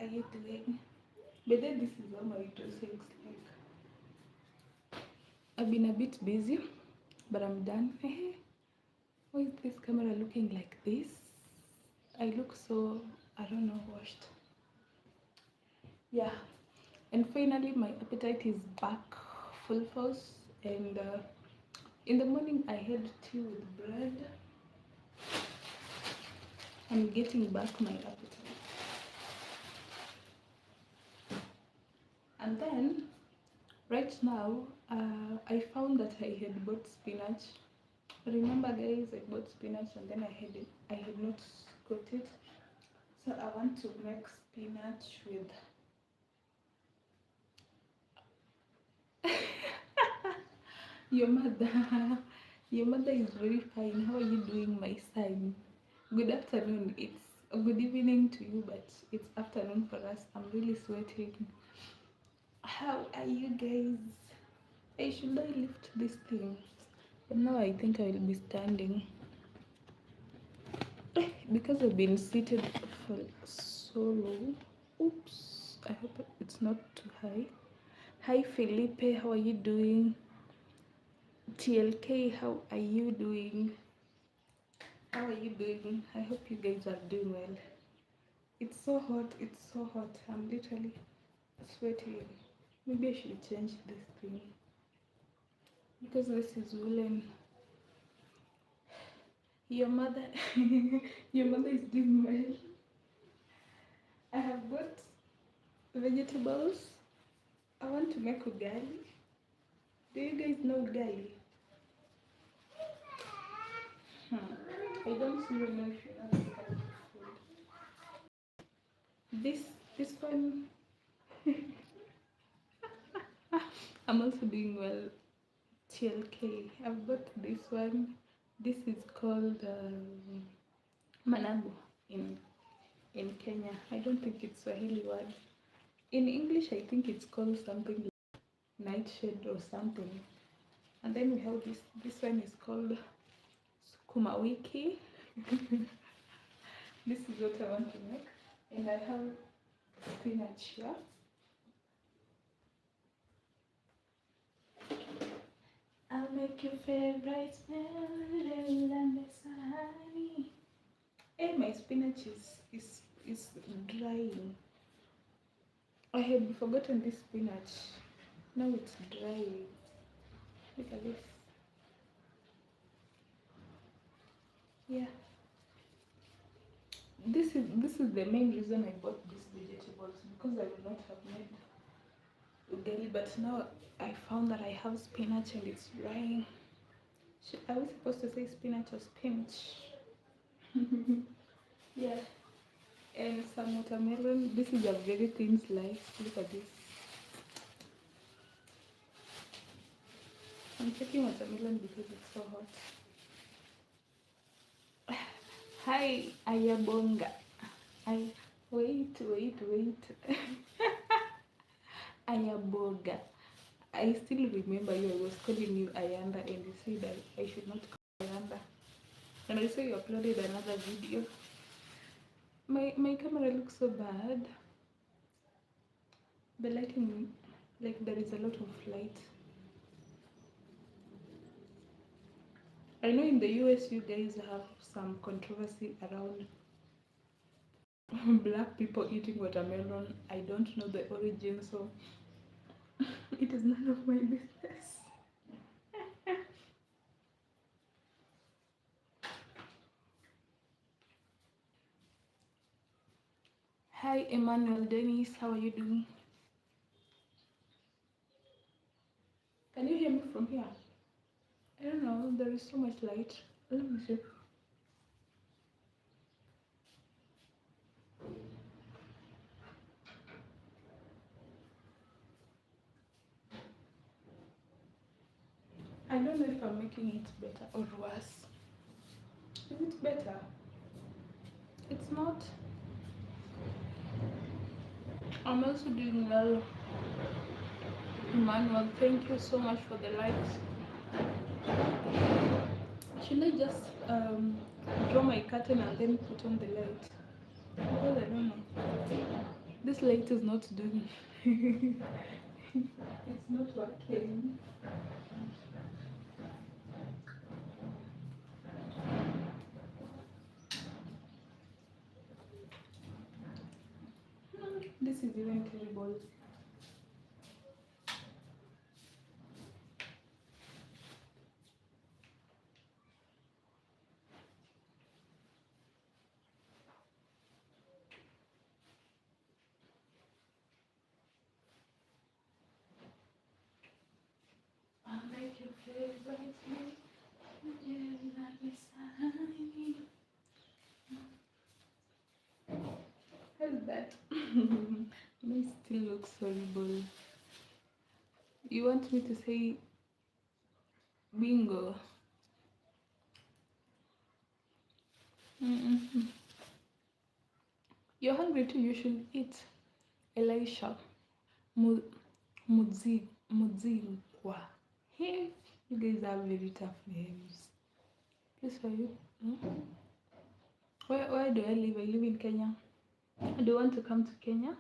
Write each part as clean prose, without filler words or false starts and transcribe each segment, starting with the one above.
are you doing? But then this is how my dress looks like. I've been a bit busy, but I'm done. Why is this camera looking like this? I look so, I don't know, washed. Yeah, and finally my appetite is back full force. And in the morning I had tea with bread. I'm getting back my appetite. And then right now I found that I had bought spinach. Remember guys, I bought spinach and then I had not got it. So I want to make spinach with your mother. Your mother is very fine. How are you doing, my son? Good afternoon. It's a good evening to you, but it's afternoon for us. I'm really sweating. How are you guys? Hey, should I lift this thing? But now I think I will be standing because I've been seated for so long. Oops, I hope it's not too high. Hi Felipe, how are you doing? TLK, how are you doing? How are you doing? I hope you guys are doing well. It's so hot, it's so hot. I'm literally sweating. Maybe I should change this thing because this is woolen. Your mother your mother is doing well. I have got vegetables. I want to make ugali. Do you guys know ugali? I don't really know if you know this kind of food. This one I'm also doing well. TLK. I've got this one. This is called managu in Kenya. I don't think it's Swahili word. In English, I think it's called something like nightshade or something. And then we have this. This one is called sukuma wiki. This is what I want to make, and I have spinach here. I'll make your favorite smell and honey. Hey, my spinach is drying. I had forgotten this spinach. Now it's drying. Look at this. Yeah. This is the main reason I bought these vegetables, because I would not have made ugali, but now I found that I have spinach and it's drying. I was supposed to say spinach or spinach. Yeah. And some watermelon. This is a very thin slice. Look at this. I'm taking watermelon because it's so hot. Hi, Ayabonga. Wait. Ayaboga. I still remember you. I was calling you Ayanda and you said that I should not call Ayanda. And I saw you uploaded another video. My camera looks so bad. The lighting, like there is a lot of light. I know in the US you guys have some controversy around black people eating watermelon. I don't know the origin, so it is none of my business. Hi Emmanuel Dennis, how are you doing? Can you hear me from here? I don't know, there is so much light. Let me see. I don't know if I'm making it better or worse. Is it better? It's not. I'm also doing well. Emmanuel, thank you so much for the likes. Should I just draw my curtain and then put on the light? Because I don't know. This light is not doing. It's not working. This is even terrible. I'll make your favorite me. Yeah, like me. How's that? My still looks horrible. You want me to say bingo? Mm-mm. You're hungry too, you should eat. Elisha. Mu- Muzingwa. Hey, you guys have very tough names. Please for you. Hmm? Where do I live? I live in Kenya. Do you want to come to Kenya?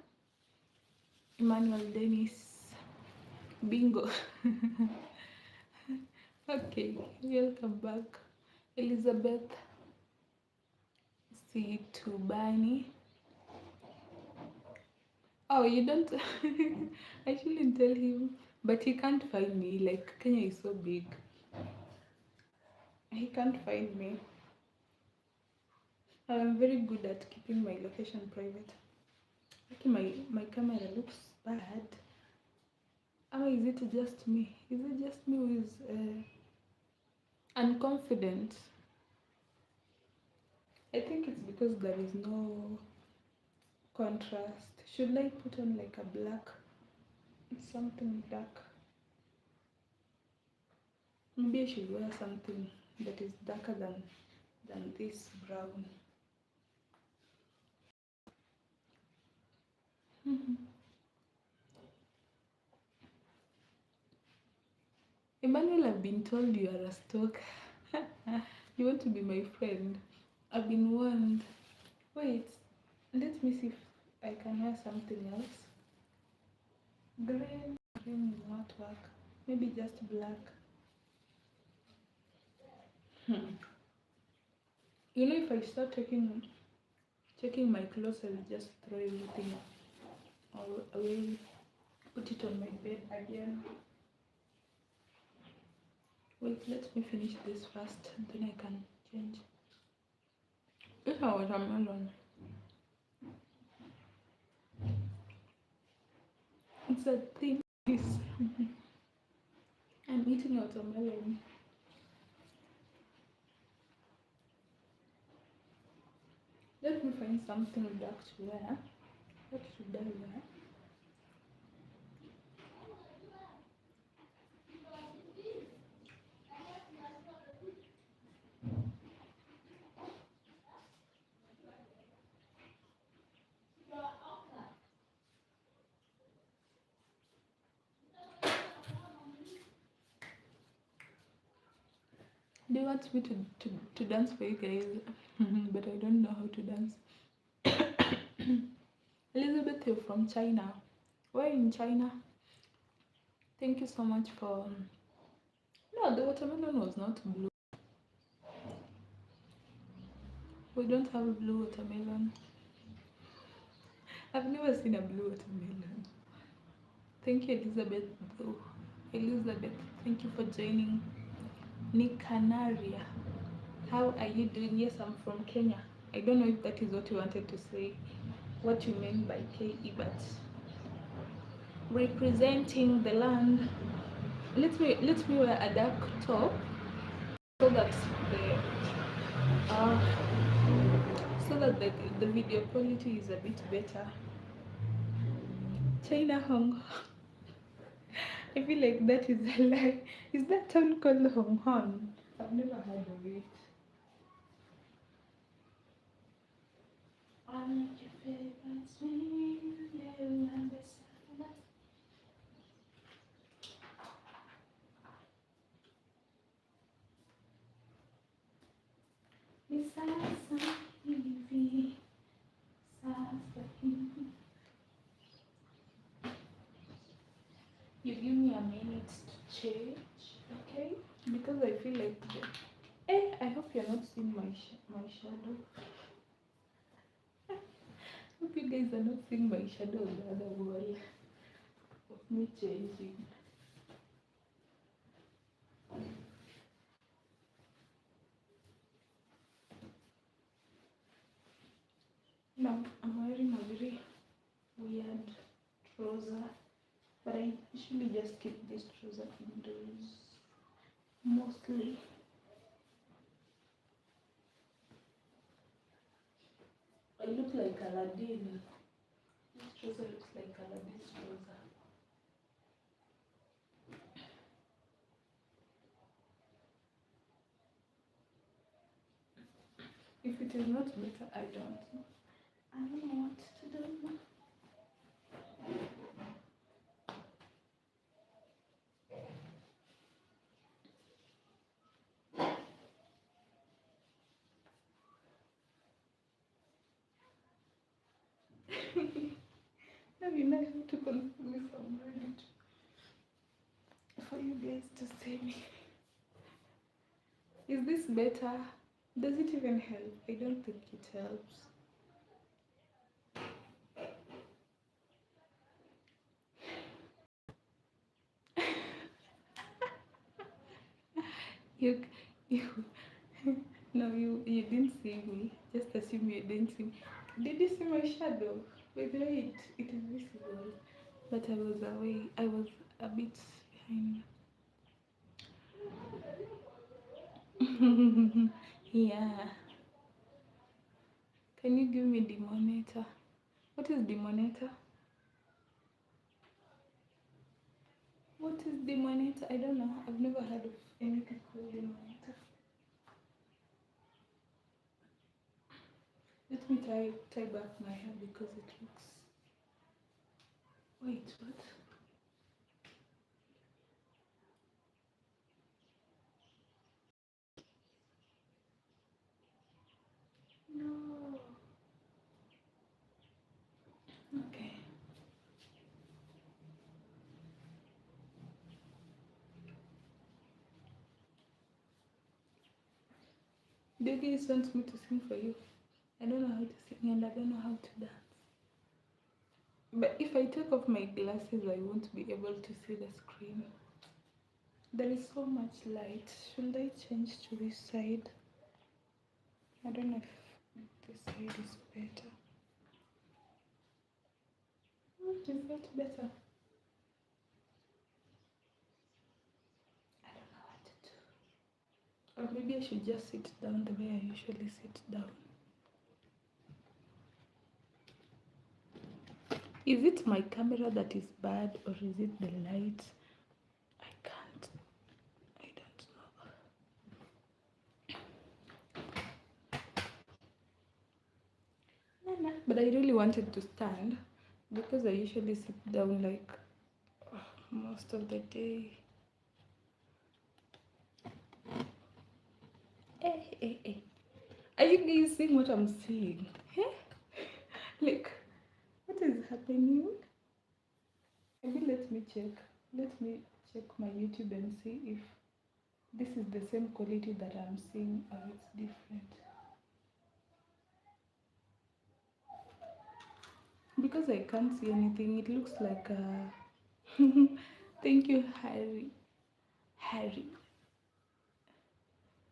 Emmanuel Dennis. Bingo. Okay, welcome back. Elizabeth Situbani. Oh, you don't. I shouldn't tell him, but he can't find me. Like, Kenya is so big. He can't find me. I'm very good at keeping my location private. Okay, my camera looks bad. Or is it just me? Is it just me who is unconfident? I think it's because there is no contrast. Should I put on like a black, something dark? Maybe I should wear something that is darker than this brown. Emmanuel, I've been told you are a stalker. You want to be my friend. I've been warned. Wait, let me see if I can wear something else. Green will not work. Maybe just black. You know, if I start checking my clothes, I will just throw everything away, put it on my bed again. Wait, let me finish this first, then I can change. It's a watermelon. It's a thin piece. I'm eating a watermelon. Let me find something dark to wear. What should I wear? Do you want me to dance for you guys? But I don't know how to dance. Elizabeth, you're from China. Where in China? Thank you so much for. No, the watermelon was not blue. We don't have a blue watermelon. I've never seen a blue watermelon. Thank you, Elizabeth. Though. Elizabeth, thank you for joining. Nicanaria. How are you doing? Yes, I'm from Kenya. I don't know if that is what you wanted to say, what you meant by KE, but representing the land. Let me wear a dark top so that uh, the video quality is a bit better. China Hong Kong. I feel like that is a lie. Is that town called Hong Kong? I've never heard of it. I'll make your favorite swing, little and beside. Besides some TV, besides the You give me a minute to change, okay? Because I feel like I hope you're not seeing my shadow. Hope you guys are not seeing my shadow on the other wall of me changing. Now I'm wearing a very weird trouser, but I usually just keep this trouser indoors mostly. I look like Aladdin. This trouser looks like Aladdin's trouser. If it is not better, I don't know. I don't know what to do. Now you know how to confirm if I'm ready for you guys to see me. Is this better? Does it even help? I don't think it helps. You, you, no, you didn't see me. Just assume you didn't see me. Did you see my shadow? By the way, it is visible, but I was away. I was a bit behind. Yeah. Can you give me the monitor? What is the monitor? What is the monitor? I don't know. I've never heard of anything called the monitor. Let me tie back my hair because it looks. Wait, what? No. Okay. Do you guys want me to sing for you? I don't know how to sing and I don't know how to dance. But if I take off my glasses, I won't be able to see the screen. There is so much light. Should I change to this side? I don't know if this side is better. Is that better? I don't know what to do. Or maybe I should just sit down the way I usually sit down. Is it my camera that is bad or is it the light? I can't. I don't know. But I really wanted to stand because I usually sit down like most of the day. Hey. Are you guys seeing what I'm seeing? Like, what is happening? Maybe let me check. Let me check my YouTube and see if this is the same quality that I'm seeing or it's different. Because I can't see anything, it looks like a. Thank you, Harry.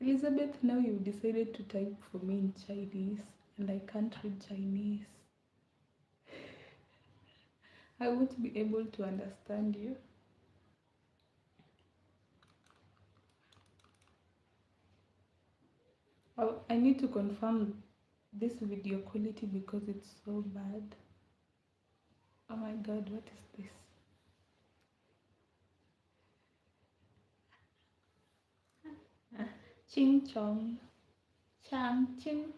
Elizabeth, now you've decided to type for me in Chinese and I can't read Chinese. I won't be able to understand you. Oh, I need to confirm this video quality because it's so bad. Oh my god, what is this? Ching chong. Chang ching.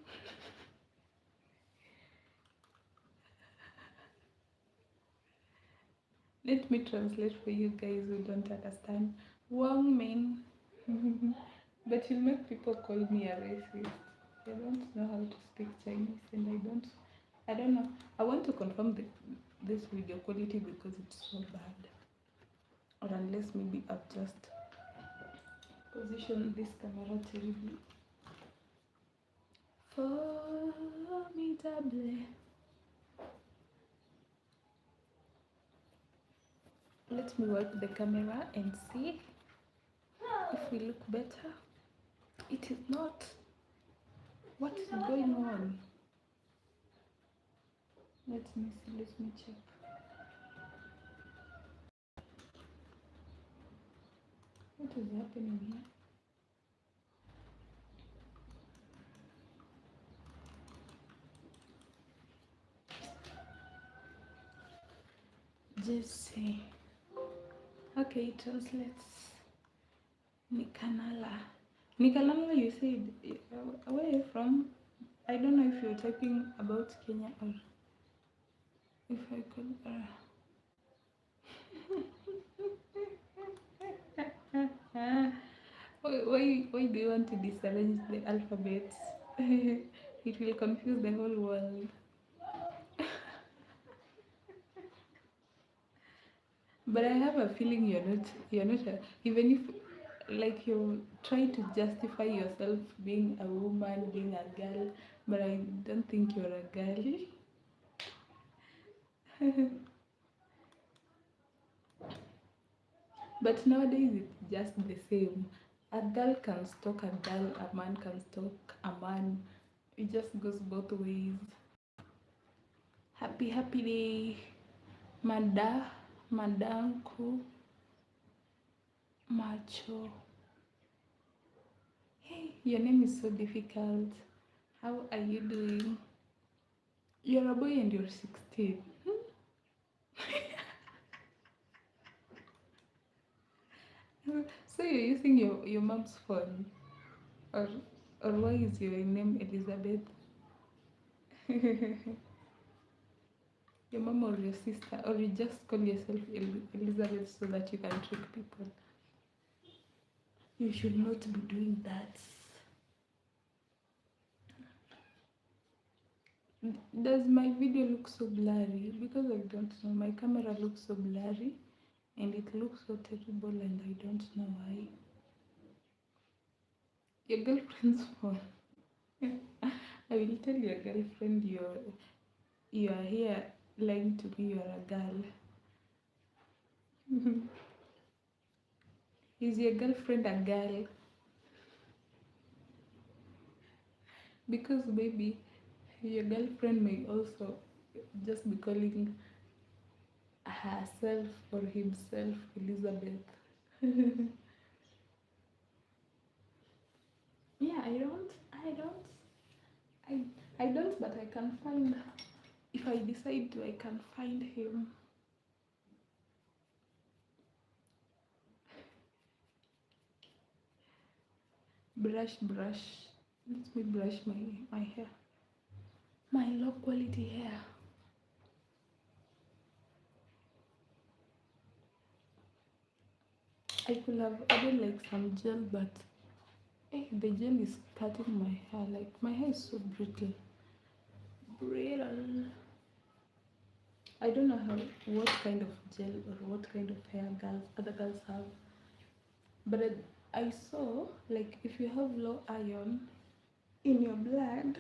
Let me translate for you guys who don't understand. Wang Min. But you make people call me a racist. I don't know how to speak Chinese and I don't know. I want to confirm this video quality because it's so bad. unless maybe I've just positioned this camera terribly. Formidable. Let me work the camera and see if we look better. It is not. What is going on? Let me see, let me check. What is happening here? Jesse. Okay, it translates. Nikanala. Nikanala, you said, where are you from? I don't know if you're typing about Kenya or if I could. Why do you want to disarrange the alphabet? It will confuse the whole world. But I have a feeling you're not even if like you try to justify yourself being a woman, being a girl, but I don't think you're a girl. But nowadays it's just the same. A girl can stalk a girl, a man can stalk a man. It just goes both ways. Happy day, madanku, macho. Hey, your name is so difficult. How are you doing? You're a boy and you're 16. So you're using your mom's phone, or why is your name Elizabeth? Your mom or your sister, or you just call yourself Elizabeth so that you can trick people. You should not be doing that. Does my video look so blurry? Because I don't know. My camera looks so blurry and it looks so terrible and I don't know why. Your girlfriend's phone. I will tell your girlfriend you are here lying to me, you are a girl. Is your girlfriend a girl? Because maybe your girlfriend may also just be calling herself or himself Elizabeth. Yeah, I don't, but I can find, if I decide to, I can find him. Brush. Let me brush my hair. My low quality hair. I could have added like some gel, but the gel is cutting my hair. Like my hair is so brittle. I don't know what kind of gel or what kind of hair other girls have, but I saw like if you have low iron in your blood,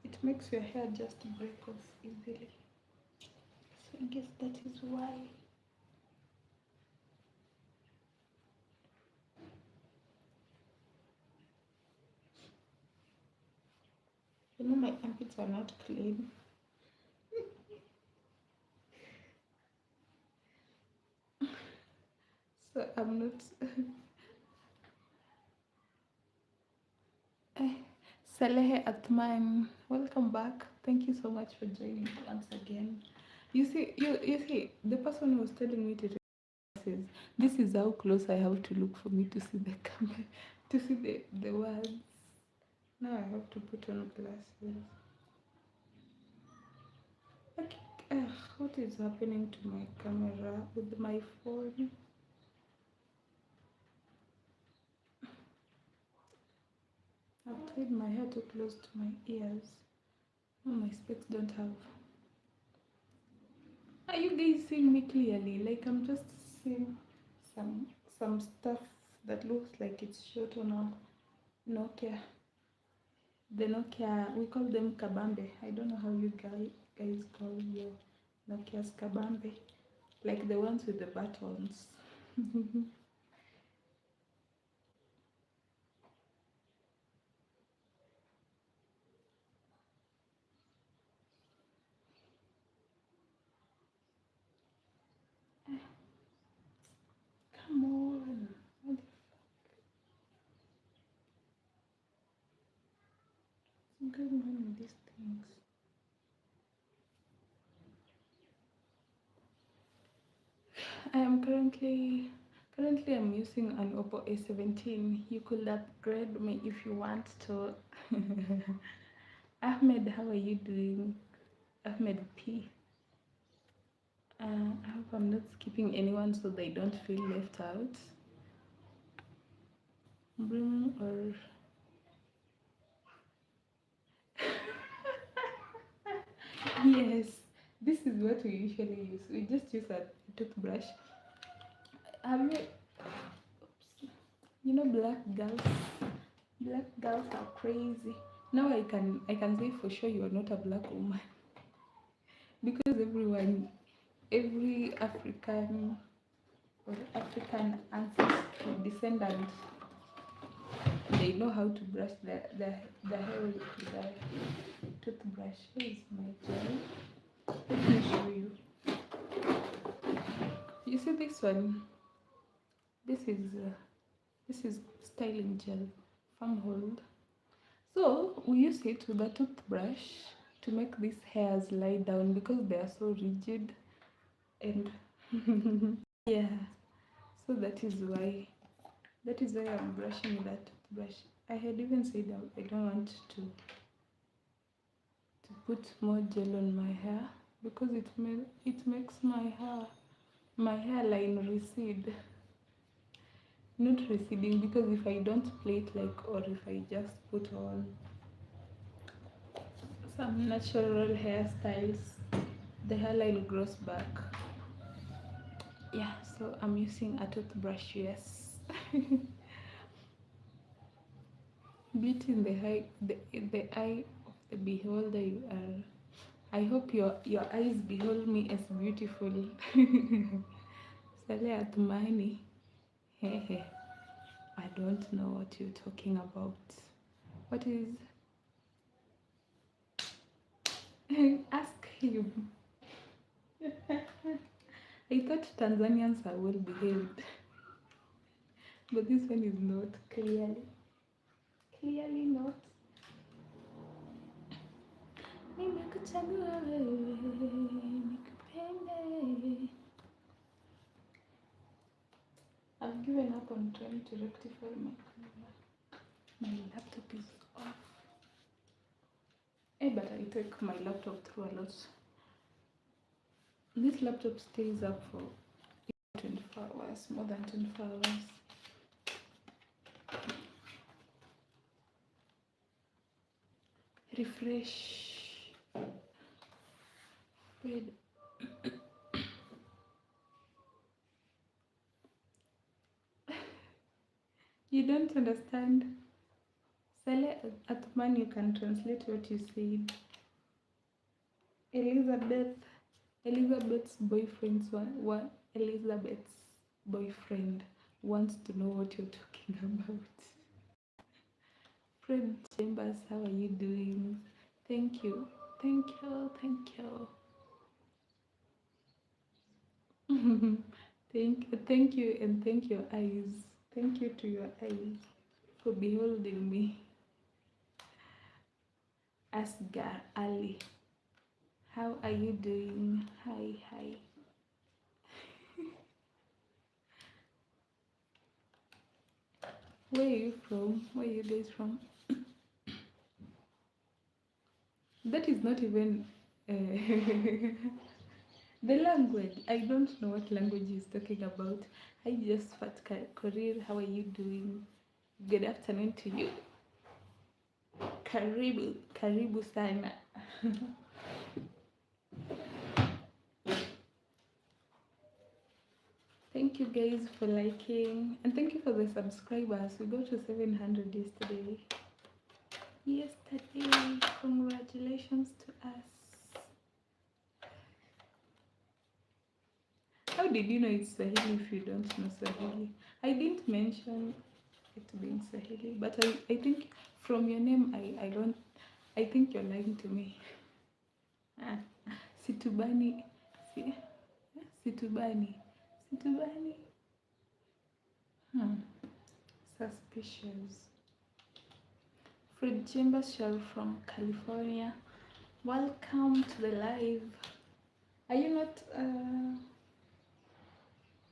it makes your hair just break off easily. So I guess that is why. You know my armpits are not clean. So I'm not. Salehe Atman, welcome back. Thank you so much for joining once again. You see, the person who was telling me to take glasses, this is how close I have to look for me to see the camera, to see the words. Now I have to put on glasses. Okay, what is happening to my camera with my phone? I've tied my hair too close to my ears. Oh, my specs don't have. Are you guys seeing me clearly? Like I'm just seeing some stuff that looks like it's shot on a Nokia. The Nokia, we call them kabambe. I don't know how you guys call your Nokia's kabambe, like the ones with the buttons. Come on. What's going on with these things? I am currently I'm using an Oppo A17. You could upgrade me if you want to. Ahmed, how are you doing? Ahmed P. I hope I'm not skipping anyone so they don't feel left out. Bring or yes, this is what we usually use. We just use a toothbrush. Have you, you know, black girls are crazy. Now I can say for sure you are not a black woman because every African or African ancestry descendant, they know how to brush the hair with the toothbrush. Here is my gel. Let me show you. You see this one? This is styling gel, farm hold. So we use it with a toothbrush to make these hairs lie down because they are so rigid and yeah. So that is why I'm brushing with that toothbrush. I had even said I don't want to put more gel on my hair because it makes my hairline recede. Not receding because if I don't plait like or if I just put on some natural hairstyles, the hairline grows back. Yeah, so I'm using a toothbrush, yes. Beauty in the eye of the beholder you are. I hope your eyes behold me as beautiful. Sale Atumani. Hehe. I don't know what you're talking about. What is ask him. I thought Tanzanians are well behaved, but this one is not clearly not. Nimekuchagua wewe nikupende. I've given up on trying to rectify my camera. My laptop is off. But I take my laptop through a lot. This laptop stays up for 24 hours, more than 24 hours. Refresh. Wait. You don't understand. Sale Atman, you can translate what you said. Elizabeth's boyfriend wants to know what you're talking about. Fred Chambers, how are you doing? Thank you. Thank you. Thank you. thank you, and thank your eyes. Thank you to your eyes for beholding me. Asgar Ali, how are you doing? Hi. Where are you from? Where are you guys from? That is not even the language. I don't know what language he's talking about. I just fat career. How are you doing? Good afternoon to you. Karibu sana. Thank you guys for liking, and thank you for the subscribers. We got to 700 yesterday. Congratulations to us. How did you know it's Swahili if you don't know Swahili? I didn't mention it being Swahili, but I think from your name, I think you're lying to me. Situbani, Situbani, Situbani. Suspicious. Fred Chambers Shell from California. Welcome to the live. Are you not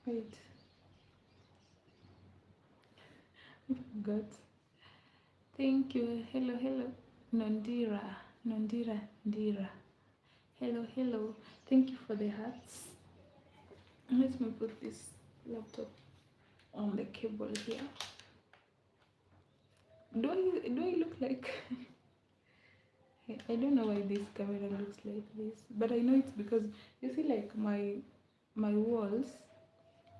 wait. I forgot. Thank you. Hello. Nondira. Ndira. Hello. Thank you for the hearts. Let me put this laptop on the cable here. Do I look like I don't know why this camera looks like this, but I know it's because you see, like my walls,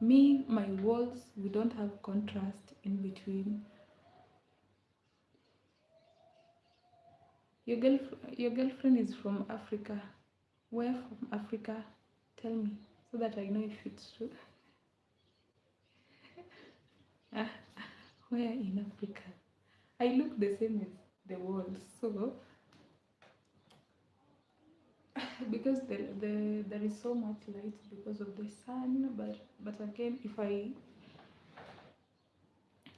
my walls, we don't have contrast in between. Your girlfriend is from Africa. Where from Africa? Tell me so that I know if it's true. Where in Africa? I look the same as the walls, so because there is so much light because of the sun, but again, if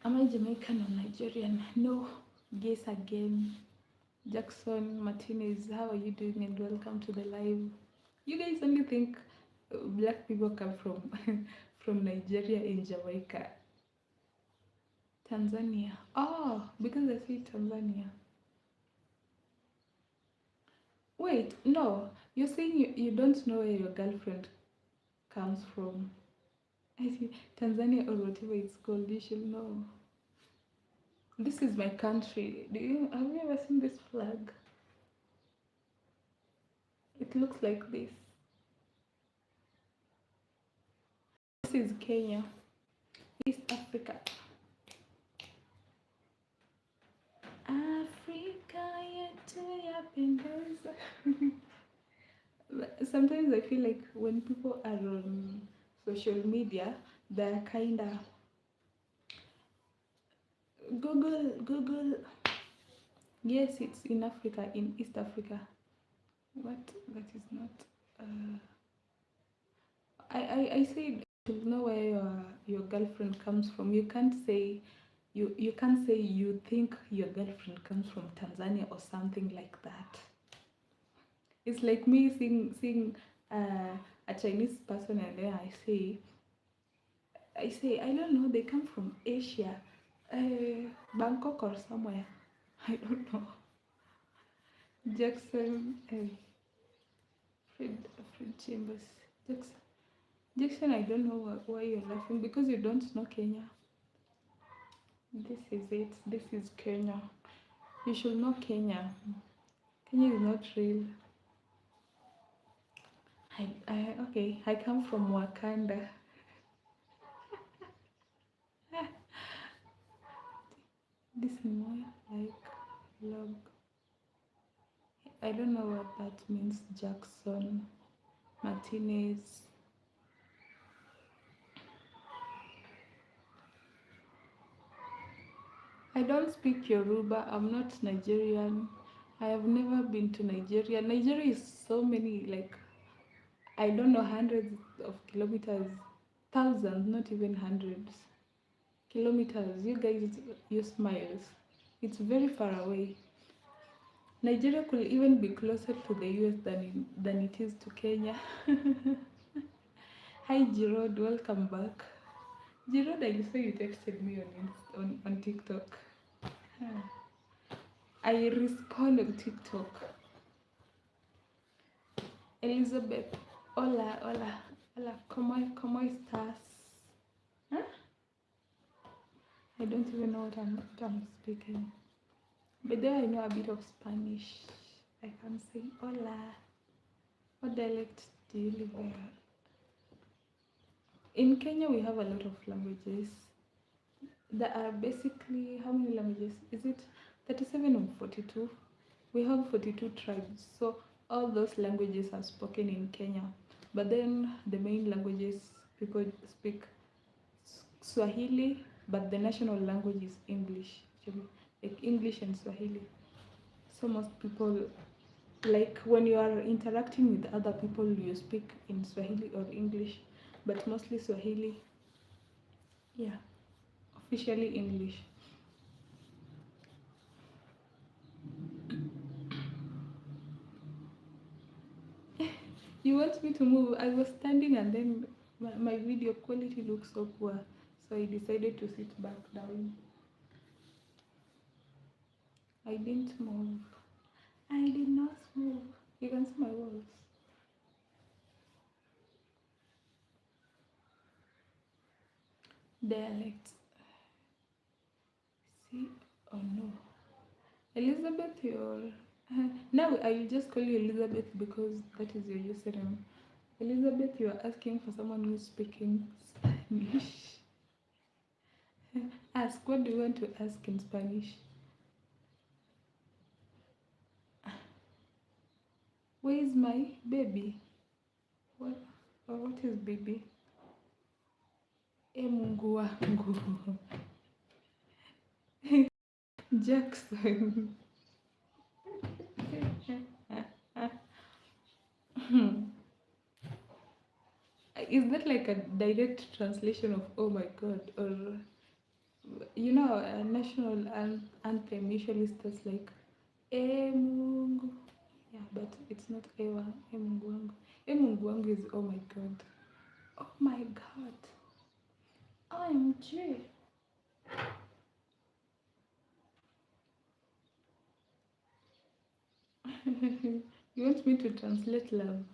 am I Jamaican or Nigerian? No. Guess again. Jackson Martinez, how are you doing, and welcome to the live. You guys only think black people come from from Nigeria and Jamaica. Tanzania. Oh, because I see Tanzania. Wait, no. You're saying you don't know where your girlfriend comes from. I see Tanzania or whatever it's called. You should know. This is my country. Have you ever seen this flag? It looks like this. This is Kenya, East Africa. Africa yetu yapendeza. Sometimes I feel like when people are on social media, they're kinda Google. Yes, it's in Africa, in East Africa. What? That is not. I said to know where your girlfriend comes from. You can't say you can't say you think your girlfriend comes from Tanzania or something like that. It's like me seeing a Chinese person, and then I say I don't know, they come from Asia, Bangkok or somewhere. I don't know. Jackson, Fred Chambers, Jackson. I don't know why you're laughing, because you don't know Kenya. This is it. This is Kenya. You should know Kenya. Kenya is not real. Okay, I come from Wakanda. This is more like log. I don't know what that means. Jackson Martinez. I don't speak Yoruba. I'm not Nigerian. I have never been to Nigeria. Nigeria is so many, like, I don't know, hundreds of kilometers, thousands, not even hundreds kilometers. You guys use miles. It's very far away. Nigeria could even be closer to the US than it is to Kenya. Hi Jirod, welcome back. Jirod, I saw you texted me on TikTok. I respond on TikTok. Elizabeth, hola, ¿cómo estás? Huh? I don't even know what I'm speaking. But then I know a bit of Spanish. I can say hola. What dialect do you live in? In Kenya, we have a lot of languages. There are basically, how many languages? Is it 37 or 42? We have 42 tribes. So all those languages are spoken in Kenya. But then the main languages people speak Swahili, but the national language is English, actually, like English and Swahili. So most people, like when you are interacting with other people, you speak in Swahili or English, but mostly Swahili. Yeah, officially English. You want me to move? I was standing and then my video quality looks so poor, so I decided to sit back down. I didn't move. I did not move. You can see my walls. Dialect. See? Oh no. Elizabeth, you're. Now I'll just call you Elizabeth because that is your username. Elizabeth, you are asking for someone who's speaking Spanish. Ask, what do you want to ask in Spanish? Where is my baby? What? What is baby? E Mungu wangu. Jackson. Is that like a direct translation of oh my god? Or, you know, a national anthem usually starts like E Mungu. Yeah, but it's not Ewa. E Mungu wangu. E Mungu wangu is oh my god. Oh my god. OMG. You want me to translate love?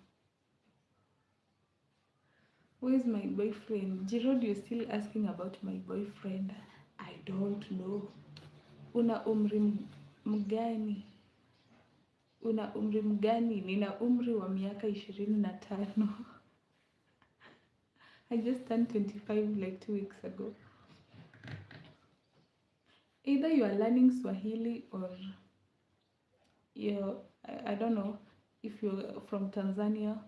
Where's my boyfriend? Gerald, you're still asking about my boyfriend. I don't know. Una umri mgani? Una umri mgani? Nina umri wa miaka 25. I just turned 25 like 2 weeks ago. Either you are learning Swahili or you're, I don't know if you're from Tanzania,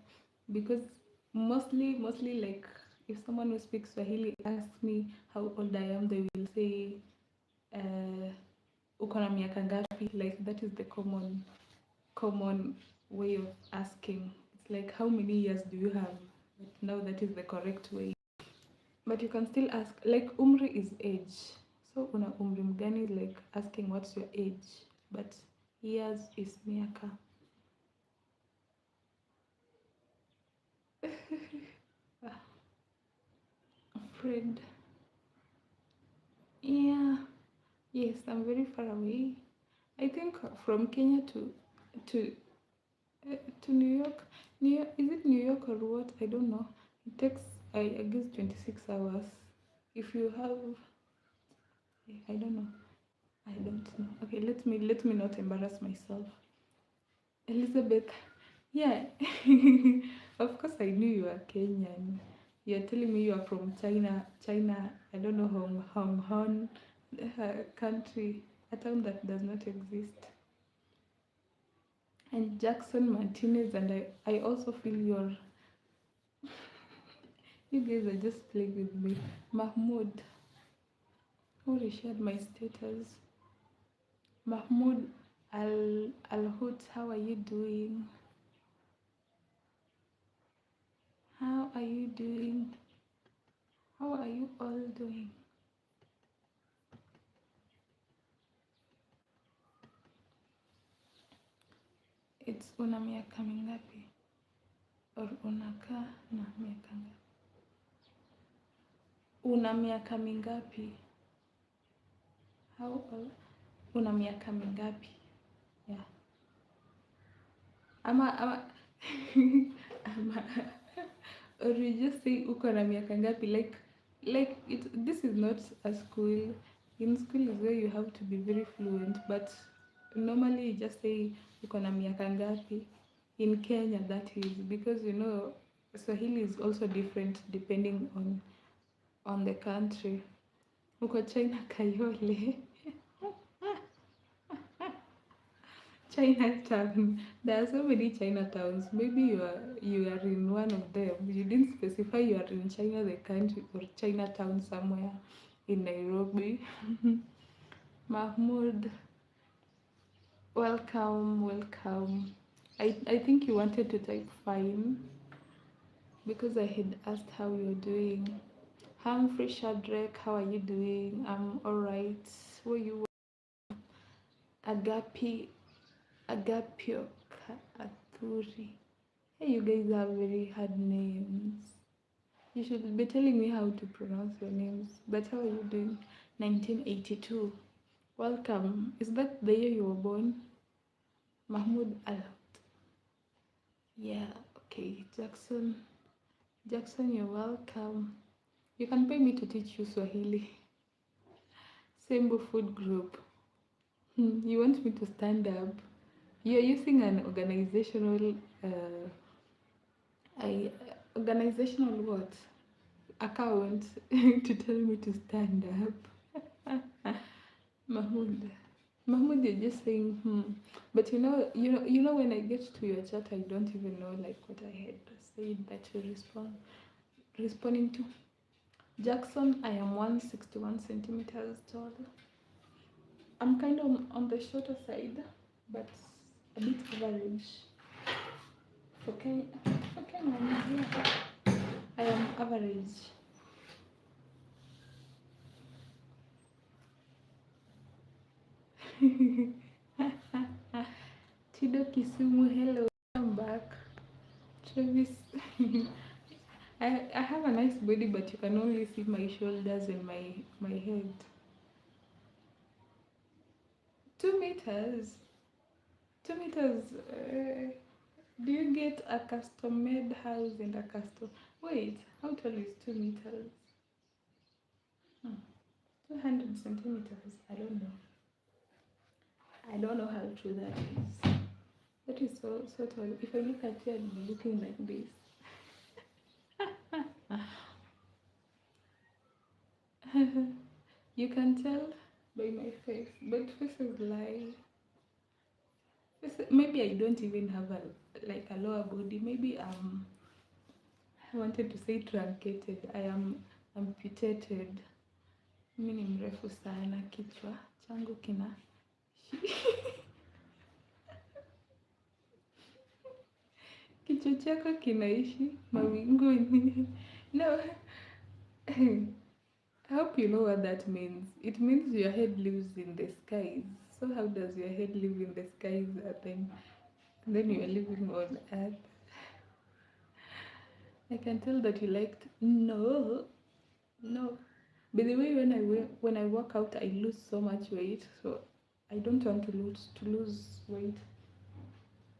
because mostly like if someone who speaks Swahili asks me how old I am, they will say uko na miaka ngapi? Like that is the common way of asking. It's like how many years do you have? But now that is the correct way. But you can still ask, like umri is age. So una umri mgani, like asking what's your age. But years is miaka. Afraid. Yeah. Yes, I'm very far away. I think from Kenya to to New York. New York, is it New York or what? I don't know. It takes I guess 26 hours. If you have, I don't know. I don't know. Okay, let me not embarrass myself. Elizabeth, yeah. Of course I knew you are Kenyan. You're telling me you are from China. China, I don't know, Hong Kong country, a town that does not exist. And Jackson Martinez, and I also feel you guys are just playing with me. Mahmoud, who reshared my status. Mahmoud Al-Hut, how are you doing? How are you doing? How are you all doing? It's una miaka mingapi? Or unakaa na miaka ngapi? Una miaka mingapi? How old? Una miaka mingapi? Yeah. Ama ama or you just say uko na miaka ngapi, like this is not a school. In school is where you have to be very fluent, but normally you just say uko na miaka ngapi. In Kenya, that is because Swahili is also different depending on the country. Uko China Kayole. Chinatown. There are so many Chinatowns. Maybe you are in one of them. You didn't specify you are in China, the country, or Chinatown somewhere in Nairobi. Mahmoud, welcome, welcome. I think you wanted to type fine because I had asked how you're doing. Humphrey Shadrach, how are you doing? I'm alright. Who are you? Agapio Athuri. Hey, you guys have very hard names. You should be telling me how to pronounce your names. But how are you doing? 1982. Welcome. Is that the year you were born? Mahmoud Al. Yeah, okay. Jackson. Jackson, you're welcome. You can pay me to teach you Swahili. Sembo Food Group. You want me to stand up? You're using an organizational organizational what? Account to tell me to stand up. Mahmoud. Mahmoud, you're just saying But you know when I get to your chat I don't even know like what I had said that you responding to. Jackson, I am 161 centimeters tall. I'm kind of on the shorter side, but a bit average. For Kenya, yeah, I am average. Tido Kisumu, hello, I'm back. Travis, I have a nice body, but you can only see my shoulders and my head. 2 meters. 2 meters. Do you get a custom-made house and a custom? Wait, how tall is 2 meters? 200 centimeters. I don't know. I don't know how true that is. That is so tall. If I look at you, I'll be looking like this. You can tell by my face, but faces lie. Maybe I don't even have a lower body. Maybe I wanted to say truncated. I am amputated. Mimi ni mrefu sana, kichwa changu kina kichwa chako kinaishi mawinguni. No. I hope you know what that means. It means your head lives in the skies. So how does your head live in the skies and then you are living on earth? I can tell that you liked no. By the way, when I work out, I lose so much weight, so I don't want to lose weight.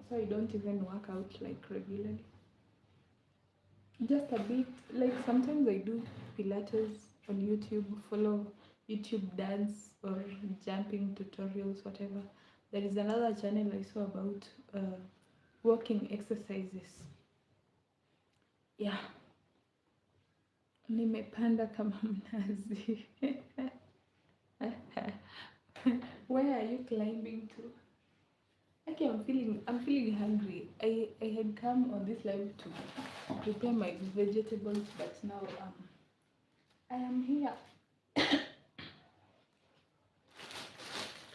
So I don't even work out like regularly. Just a bit. Like sometimes I do Pilates on YouTube, follow YouTube dance or jumping tutorials, whatever. There is another channel I saw about walking exercises. Yeah. Nimepanda kama mnazi. Where are you climbing to? Okay, I'm feeling hungry. I had come on this live to prepare my vegetables, but now I am here.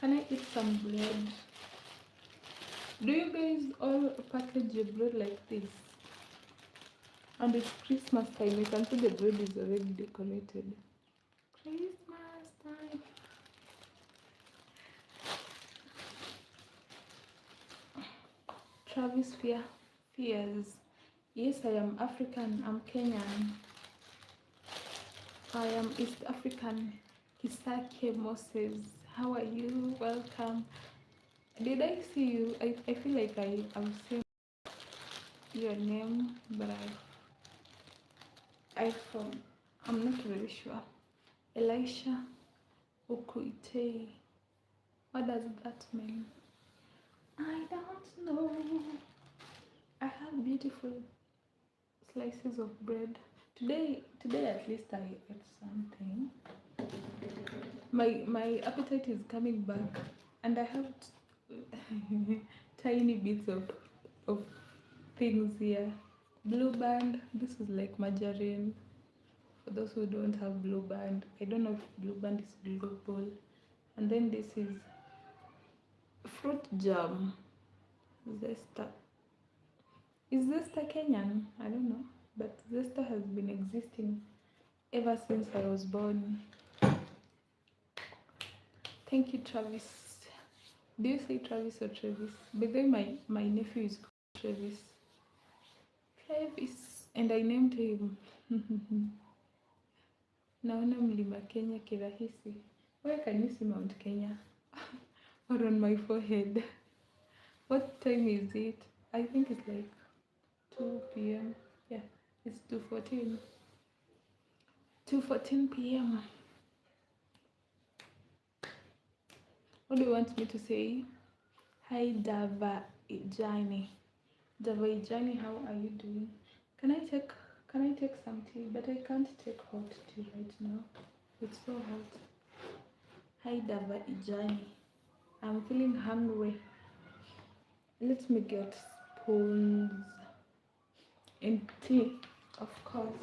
Can I eat some bread? Do you guys all package your bread like this? And it's Christmas time. You can see the bread is already decorated. Christmas time. Travis fears. Yes, I am African. I'm Kenyan. I am East African. Kisake Moses. How are you? Welcome. Did I see you? I feel like I've seen your name, but I'm not very sure. Elisha Okuite. What does that mean? I don't know. I have beautiful slices of bread. Today at least I ate something. My appetite is coming back, and I have tiny bits of things here. Blue Band. This is like margarine. For those who don't have Blue Band, I don't know if Blue Band is global. And then this is fruit jam. Zesta. Is Zesta Kenyan? I don't know. But Zesta has been existing ever since I was born. Thank you, Travis. Do you say Travis or Travis? But then my nephew is called Travis. Travis. And I named him. Naona mlima Kenya kirahisi. Where can you see Mount Kenya? Or on my forehead? What time is it? I think it's like 2 p.m. Yeah, it's 2:14. 2:14 p.m. What do you want me to say? Hi, Dava Ijani. Dava Ijani, how are you doing? Can I take some tea? But I can't take hot tea right now. It's so hot. Hi, Dava Ijani. I'm feeling hungry. Let me get spoons and tea, of course.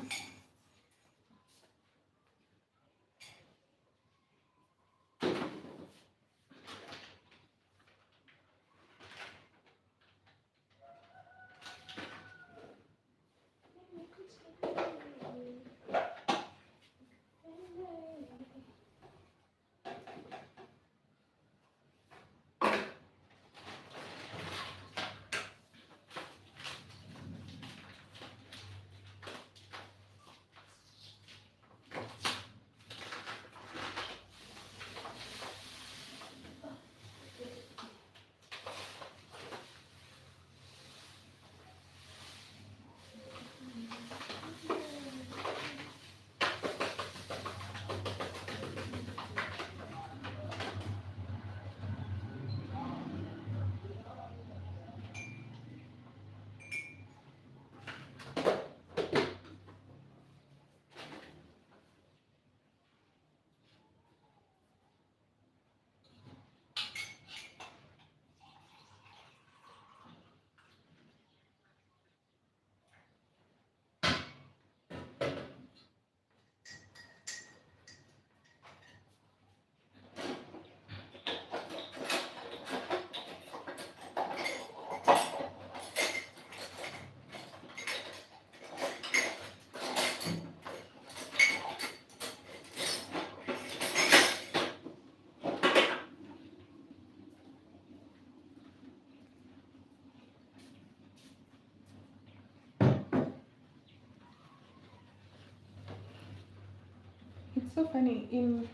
It's so funny in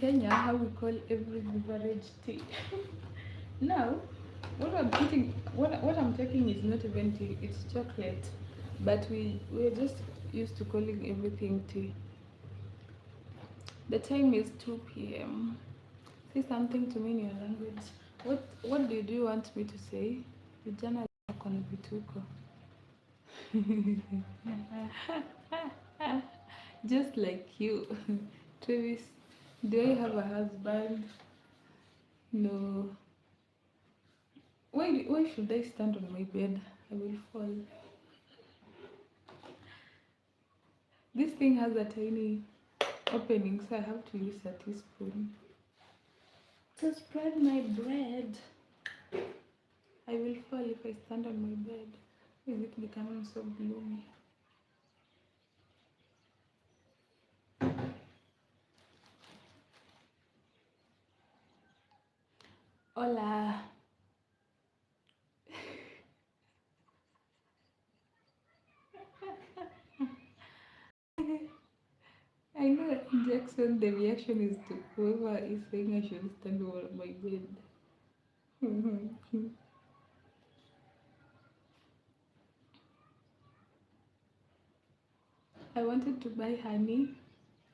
Kenya how we call every beverage tea. Now, what I'm taking is not even tea; it's chocolate. But we're just used to calling everything tea. The time is 2 p.m. Say something to me in your language. What did you want me to say? Vijana wako na vituko. Just like you. Travis, do I have a husband? No. Why should I stand on my bed? I will fall. This thing has a tiny opening, so I have to use a teaspoon to spread my bread. I will fall if I stand on my bed. Is it becoming so gloomy? Hola. I know in Jackson the reaction is to whoever is saying I should stand over my bed. I wanted to buy honey.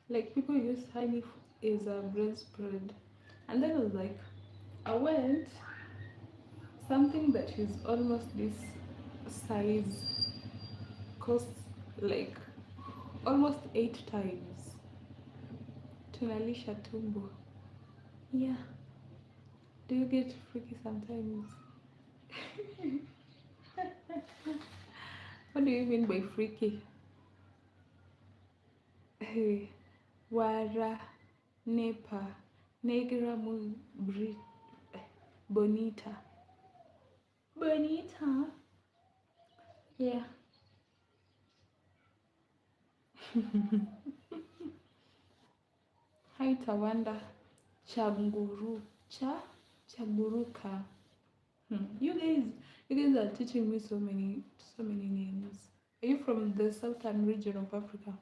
Like people use honey as a bread spread. And then I was like, I went something that is almost this size costs like almost 8 times. Tunalisha tumbo. Yeah. Do you get freaky sometimes? What do you mean by freaky? Hey, Wara, Nepa, Negra Bonita. Bonita? Yeah. Hi Tawanda. Changuru. Chaguruka. You guys are teaching me so many names. Are you from the southern region of Africa?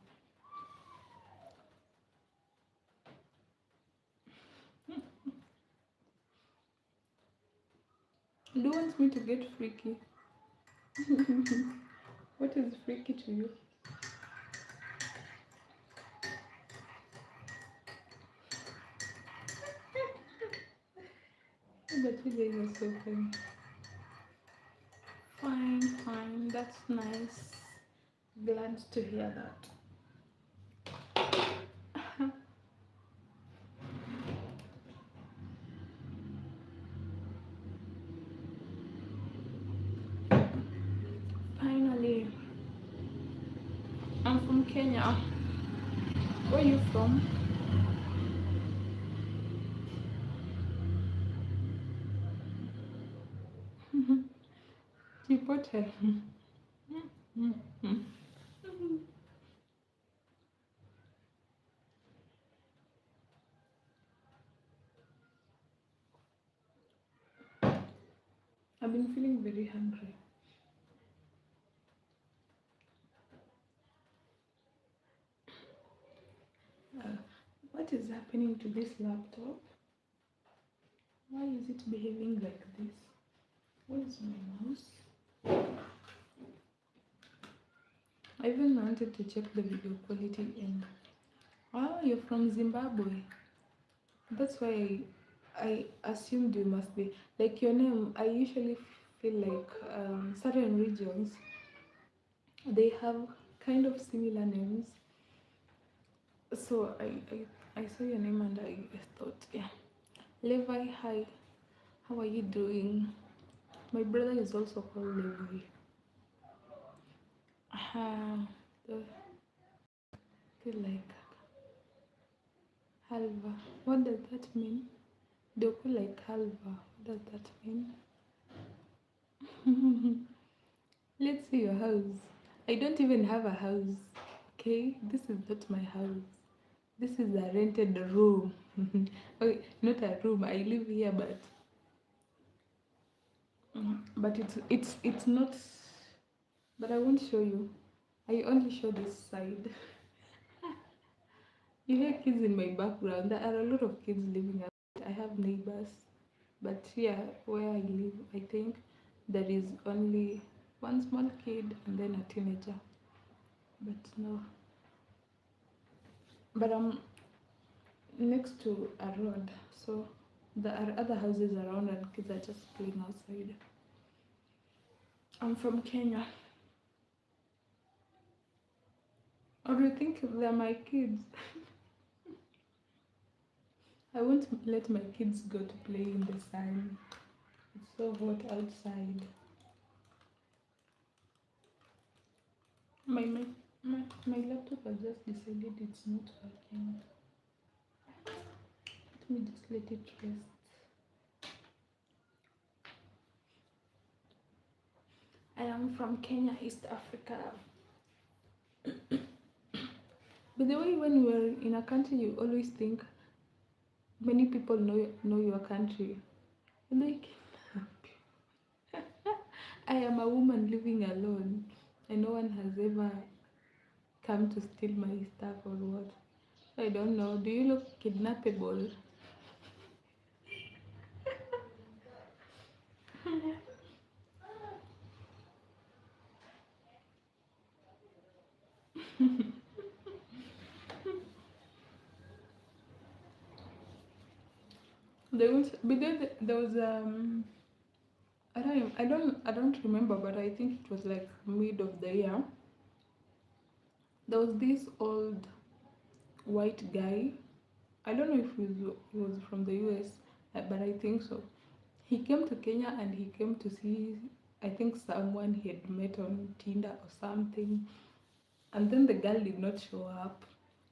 Do you want me to get freaky? What is freaky to you? But you guys are so funny. Fine, that's nice. Glad to hear that. Finally, I'm from Kenya. Where are you from? Chipotle. I've been feeling very hungry. Uh, what is happening to this laptop? Why is it behaving like this? Where is my mouse? I even wanted to check the video quality and oh, you're from Zimbabwe. That's why I assumed you must be like your name. I usually feel like certain regions they have kind of similar names. So I saw your name and I thought, yeah, Levi, hi, how are you doing? My brother is also called Levi. Uh, feel like halva. What does that mean? Doku like halva. What does that mean? Let's see your house. I don't even have a house. Okay, this is not my house. This is a rented room. Okay, not a room. I live here, but it's not. But I won't show you. I only show this side. You hear kids in my background. There are a lot of kids living out. I have neighbors, but yeah, where I live, I think there is only one small kid and then a teenager. But no. But I'm next to a road, so there are other houses around and kids are just playing outside. I'm from Kenya. Or do you think they're my kids? I won't let my kids go to play in the sun. It's so hot outside. My laptop has just decided it's not working. Let me just let it rest. I am from Kenya, East Africa. By the way, when you are in a country, you always think many people know your country. Like, I am a woman living alone, and no one has ever come to steal my stuff or what. I don't know. Do you look kidnappable? There was I don't remember, but I think it was like mid of the year. There was this old white guy. I don't know if he was from the US, but I think so. He came to Kenya and he came to see, I think, someone he had met on Tinder or something. And then the girl did not show up.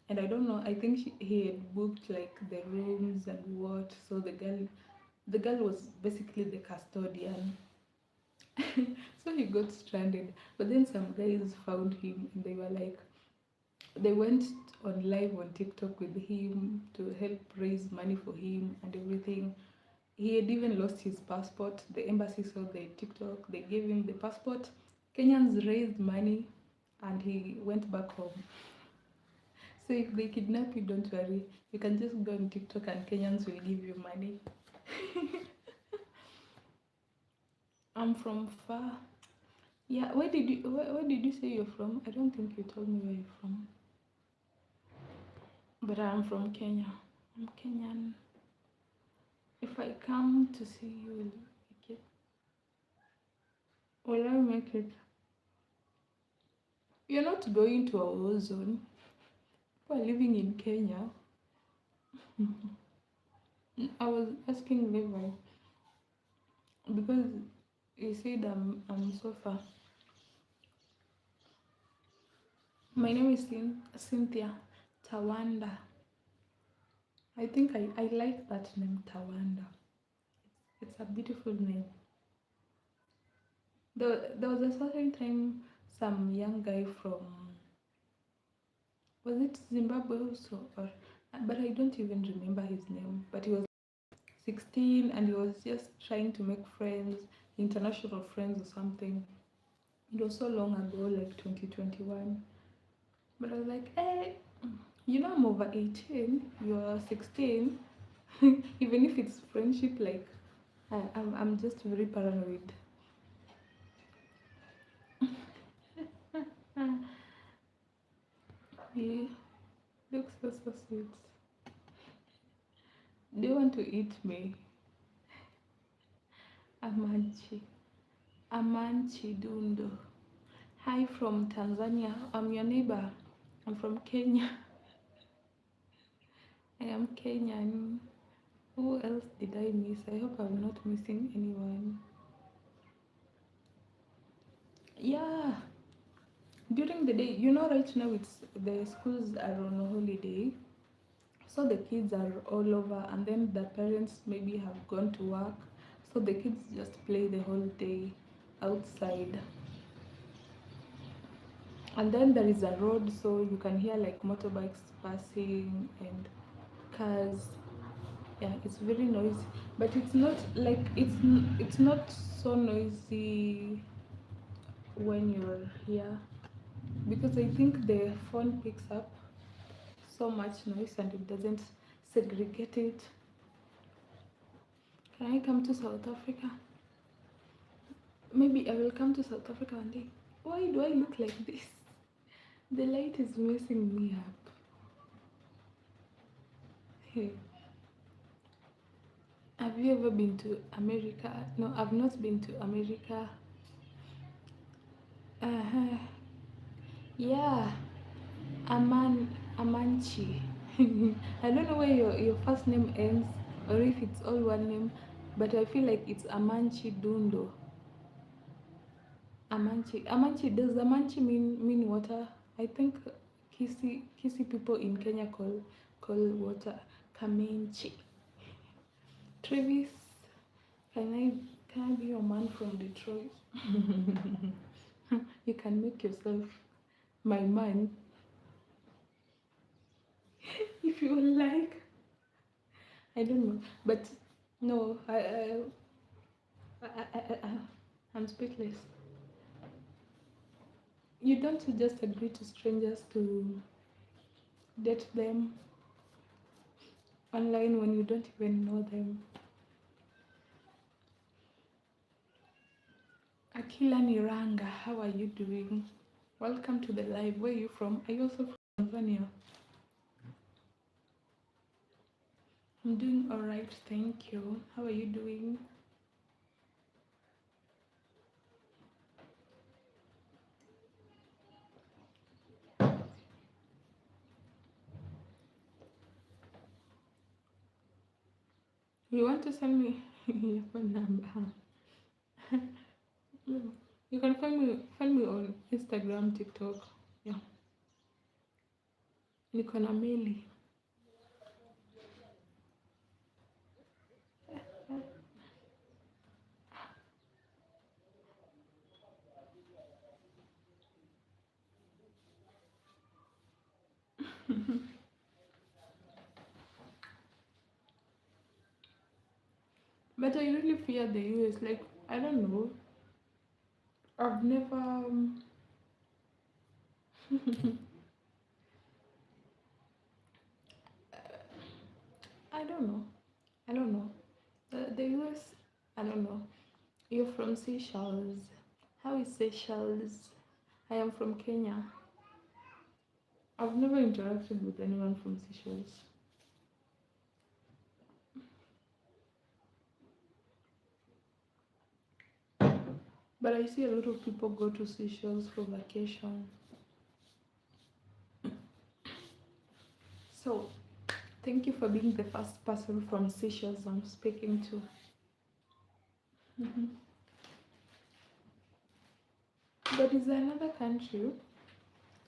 And I don't know, I think he had booked like the rooms and what. So the girl was basically the custodian. So he got stranded. But then some guys found him and they were like, they went on live on TikTok with him to help raise money for him and everything. He had even lost his passport. The embassy saw the TikTok, they gave him the passport. Kenyans raised money and he went back home. So if they kidnap you, don't worry. You can just go on TikTok and Kenyans will give you money. I'm from far. Yeah, where did you say you're from? I don't think you told me where you're from. But I'm from Kenya. I'm Kenyan. If I come to see you, will you make it? Will I make it? You're not going to a war zone. People are living in Kenya. I was asking Levi because he said I'm so far. My name is Cynthia Tawanda. I think I like that name, Tawanda. It's a beautiful name. There was a certain time some young guy from, was it Zimbabwe also, or, but I don't even remember his name. But he was 16 and he was just trying to make friends, international friends or something. It was so long ago, like 2021. But I was like, hey, you know, I'm over 18, you're 16. Even if it's friendship, like, I'm just very paranoid. He looks so sweet. Do you want to eat me? Amanchi. Amanchi Dundo. Hi from Tanzania. I'm your neighbor. I'm from Kenya. I am Kenyan. Who else did I miss? I hope I'm not missing anyone. Yeah. During the day, you know, right now it's the schools are on a holiday. So the kids are all over and then the parents maybe have gone to work. So the kids just play the whole day outside. And then there is a road, so you can hear like motorbikes passing and cars. Yeah, it's very noisy, but it's not like it's not so noisy when you're here, because I think the phone picks up so much noise and it doesn't segregate it. Can I come to South Africa? Maybe I will come to South Africa one day. Why do I look like this? The light is messing me up. Hey, have you ever been to America? No, I've not been to America. Uh-huh. Yeah, Amanchi. I don't know where your first name ends or if it's all one name, but I feel like it's Amanchi Dundo. Amanchi. Amanchi. Does Amanchi mean water? I think Kisi people in Kenya call water Kamenchi. Travis, can I be your man from Detroit? You can make yourself my man if you like. I don't know, but no, I'm speechless. You don't just agree to strangers to date them online when you don't even know them. Akila Niranga, how are you doing? Welcome to the live. Where are you from? Are you also from Tanzania? I'm doing alright, thank you. How are you doing? You want to send me your phone number? No. You can find me on Instagram, TikTok. Yeah. Niko na meli. But I really fear the US. Like, I don't know. I've never. I don't know. I don't know. The US, I don't know. You're from Seychelles. How is Seychelles? I am from Kenya. I've never interacted with anyone from Seychelles. But I see a lot of people go to Seychelles for vacation. So, thank you for being the first person from Seychelles I'm speaking to. There is another country.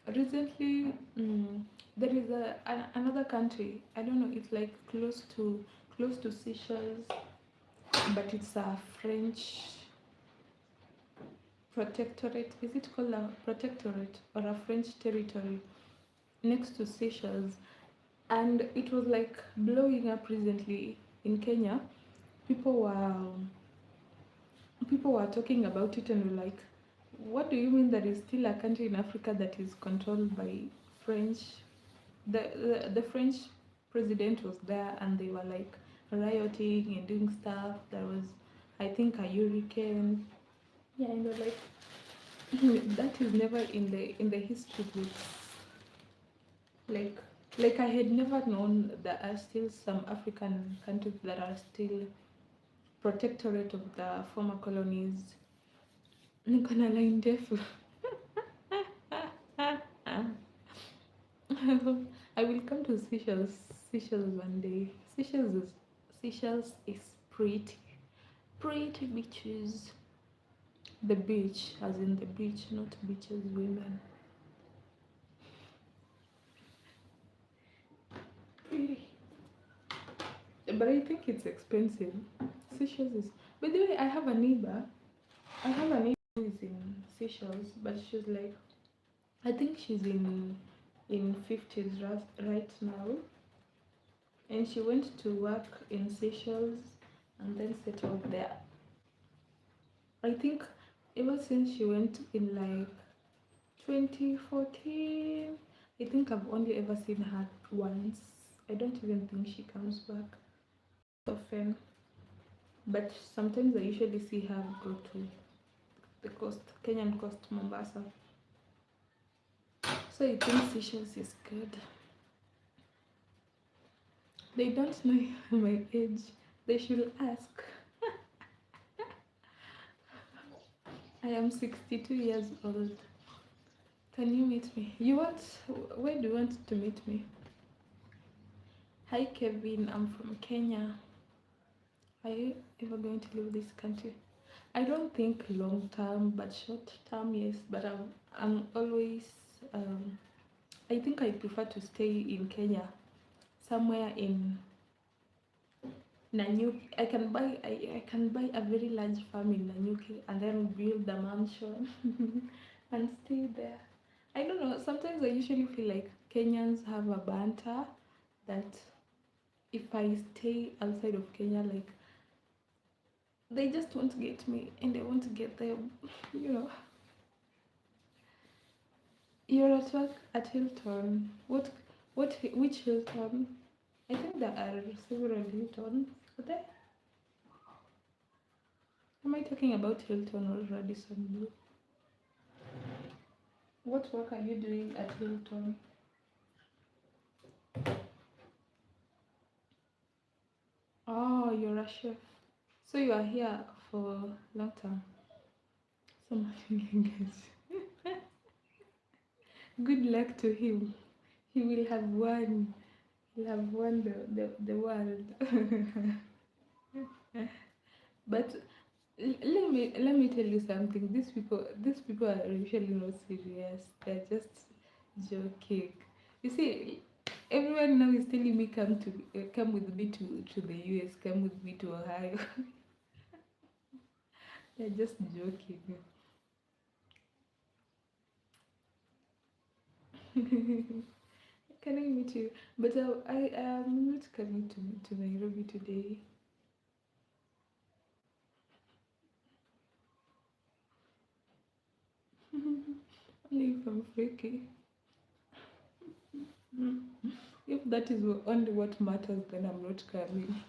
Recently, there is another country. I don't know. It's like close to Seychelles, but it's a French protectorate. Is it called a protectorate or a French territory next to Seychelles? And it was like blowing up recently in Kenya. People were people were talking about it and were like, what do you mean there is still a country in Africa that is controlled by French? The French president was there and they were like rioting and doing stuff. There was, I think, a hurricane. Yeah, and they're like, that is never in the history books. Like like I had never known there are still some African countries that are still protectorate of the former colonies. Niko na line ndefu. I will come to Seychelles one day. Seychelles is pretty beaches. The beach, as in the beach, not beaches women. Pretty. But I think it's expensive. Seychelles is. By the way, I have a neighbor. Who is in Seychelles, but she's like, I think she's in 50s right now, and she went to work in Seychelles and then settled there. I think ever since she went in like 2014, I think I've only ever seen her once. I don't even think she comes back often, but sometimes I usually see her go to the coast, Kenyan coast, Mombasa. So I think Seychelles is good. They don't know my age. They should ask. I am 62 years old. Can you meet me? Where do you want to meet me? Hi Kevin, I'm from Kenya. Are you ever going to leave this country? I don't think long term, but short term, yes. But I'm always, I think I prefer to stay in Kenya, somewhere in Nanyuki. I can buy a very large farm in Nanyuki and then build a mansion and stay there. I don't know. Sometimes I usually feel like Kenyans have a banter that if I stay outside of Kenya, like they just want to get me and they want to get them, you know. You're at work at Hilton. Which Hilton? I think there are several Hiltons. Are there? Am I talking about Hilton or Radisson Blue? What work are you doing at Hilton? Oh, you're a chef. So you are here for long time. So much guys. Good luck to him. He will have won. He'll have won the world. But let me tell you something. These people are usually not serious. They're just joking. You see, everyone now is telling me come with me to the US, come with me to Ohio. They're just joking. Can I meet you? But I am not coming to Nairobi today. Only if I'm freaky. If that is only what matters, then I'm not coming.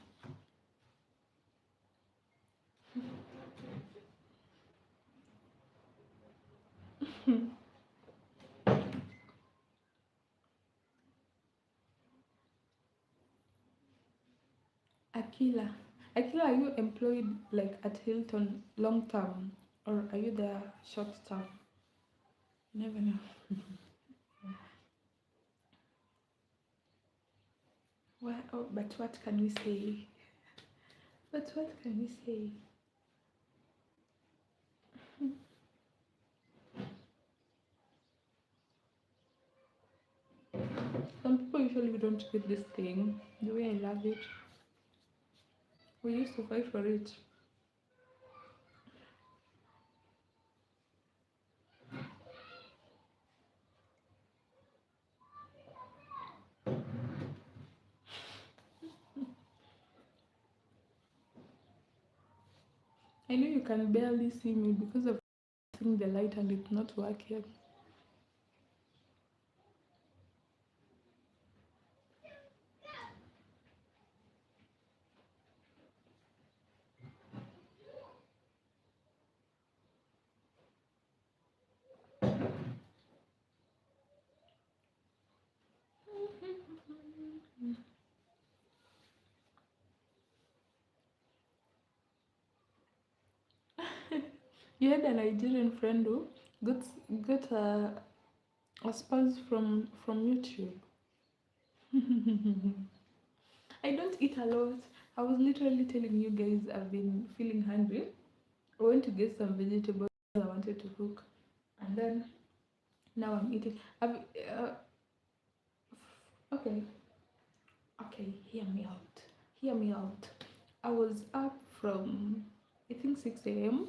Akila. Akila, are you employed like at Hilton long term or are you there short term? Never know. Well, oh, but what can we say? But what can we say? Some people usually don't get this thing the way I love it. We used to fight for it. I know you can barely see me because of seeing the light and it's not working. You had a Nigerian friend who got got a spouse from YouTube. I don't eat a lot. I was literally telling you guys I've been feeling hungry. I went to get some vegetables I wanted to cook, and then now I'm eating. Okay, okay. Hear me out. Hear me out. I was up from I think 6 a.m.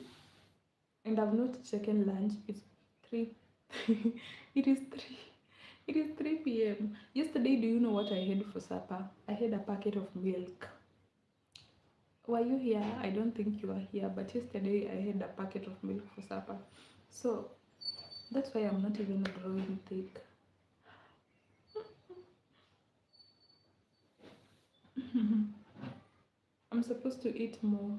and I've not taken lunch. It's three. it is three. It is 3 p.m. Yesterday, do you know what I had for supper? I had a packet of milk. Were you here? I don't think you were here, but yesterday I had a packet of milk for supper. So that's why I'm not even growing thick. I'm supposed to eat more.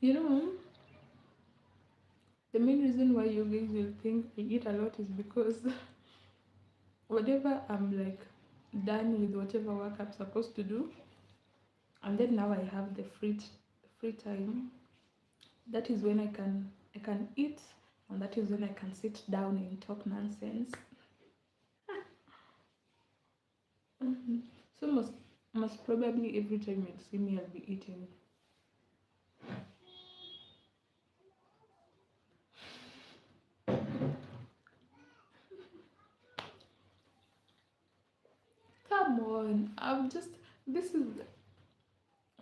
You know, the main reason why you guys will think I eat a lot is because whatever I'm like done with whatever work I'm supposed to do, and then now I have the free time. That is when I can eat, and that is when I can sit down and talk nonsense. Mhm. So most probably every time you see me, I'll be eating. Come on, I'm just this is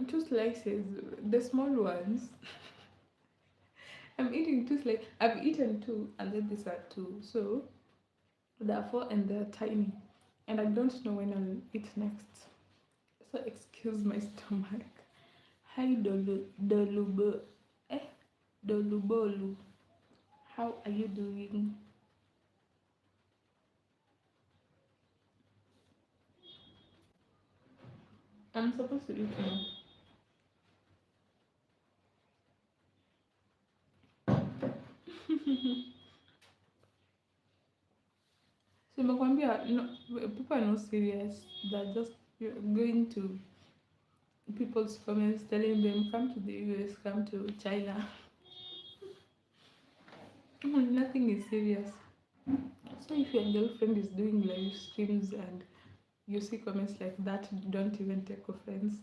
two slices, the small ones. I'm eating two slices. I've eaten two, and then these are two. So there are four, and they're tiny. And I don't know when I'll eat next. So excuse my stomach. Hi Dolubo, eh Dolubolu. How are you doing? I'm supposed to eat now. So Makwambia, no, people are not serious. They're just going to people's comments telling them, come to the US, come to China. Nothing is serious. So if your girlfriend is doing live streams and you see comments like that, don't even take offense.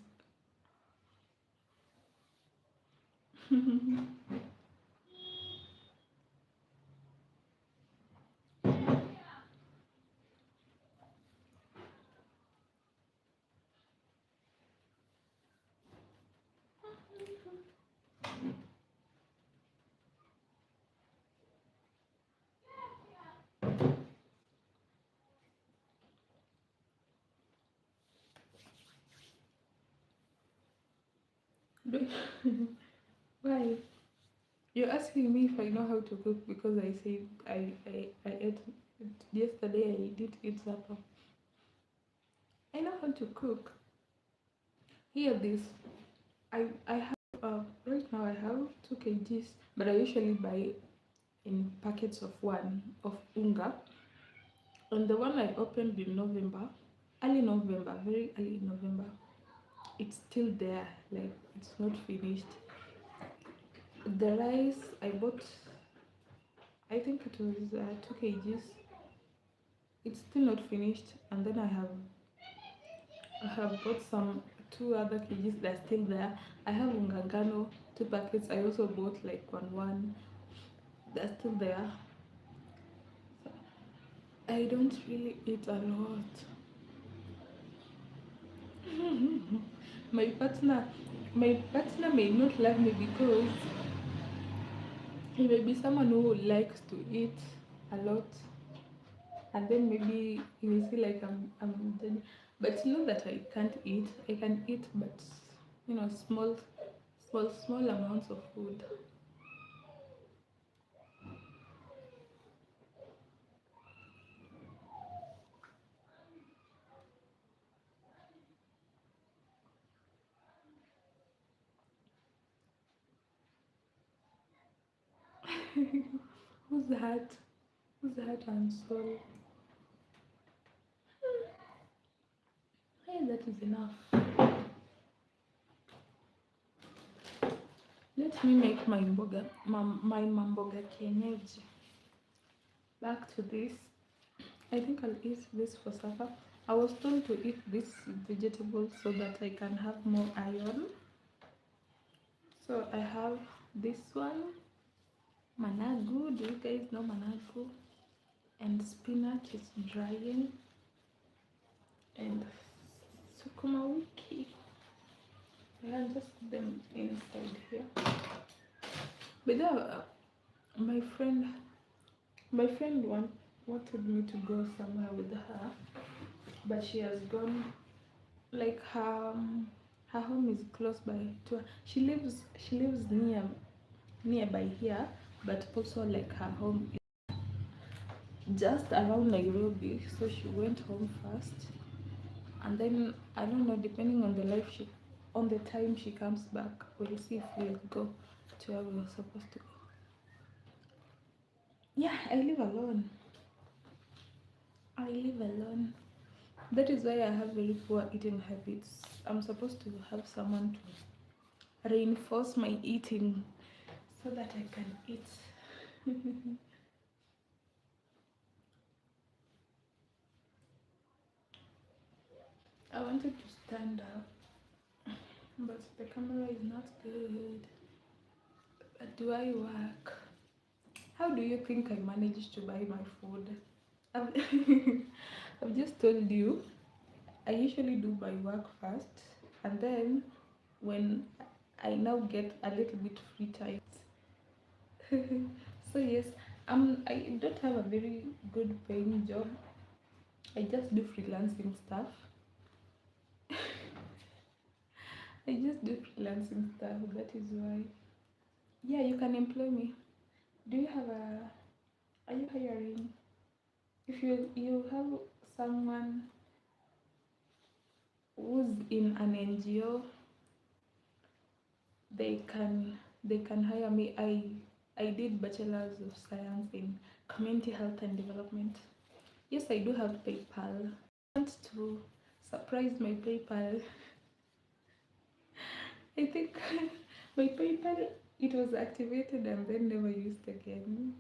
Why? You're asking me if I know how to cook because I said I ate yesterday. I did eat supper. I know how to cook. Hear this. I have right now I have 2 kgs, but I usually buy in packets of one of unga. And the one I opened in November, early November, very early November, it's still there. Like it's not finished. The rice I bought, I think it was 2 kgs. It's still not finished, and then I have bought some 2 other kgs that are still there. I have ungangano 2 packets. I also bought like one. They're still there. I don't really eat a lot. my partner, my partner may not love me because he may be someone who likes to eat a lot, and then maybe he will feel like I'm dead. But it's not that I can't eat. I can eat, but small amounts of food. Who's that? Who's that and soul? Hey, that is enough. Let me make my mamboga kienyeji. Back to this. I think I'll eat this for supper. I was told to eat this vegetable so that I can have more iron. So I have this one, managu. Do you guys know managu? And spinach is drying. And sukuma wiki. I'll just put them inside here. But my friend, my friend wanted me to go somewhere with her, but she has gone. Like her home is close by to her. She lives nearby here, but also like her home is just around Nairobi. So she went home first, and then I don't know. Depending on on the time she comes back, we'll see if we'll go to where we were supposed to go. Yeah, I live alone. I live alone. That is why I have very poor eating habits. I'm supposed to have someone to reinforce my eating so that I can eat. I wanted to stand up, but the camera is not good. But do I work? How do you think I managed to buy my food? I've, I've just told you, I usually do my work first, and then when I now get a little bit free time. So yes, I don't have a very good paying job. I just do freelancing stuff. I just do freelancing stuff. That is why. Yeah, you can employ me. Do you have a? Are you hiring? If you have someone who's in an NGO, they can hire me. I did bachelor's of science in community health and development. Yes, I do have PayPal. I want to surprise my PayPal. I think my PayPal, it was activated and then never used again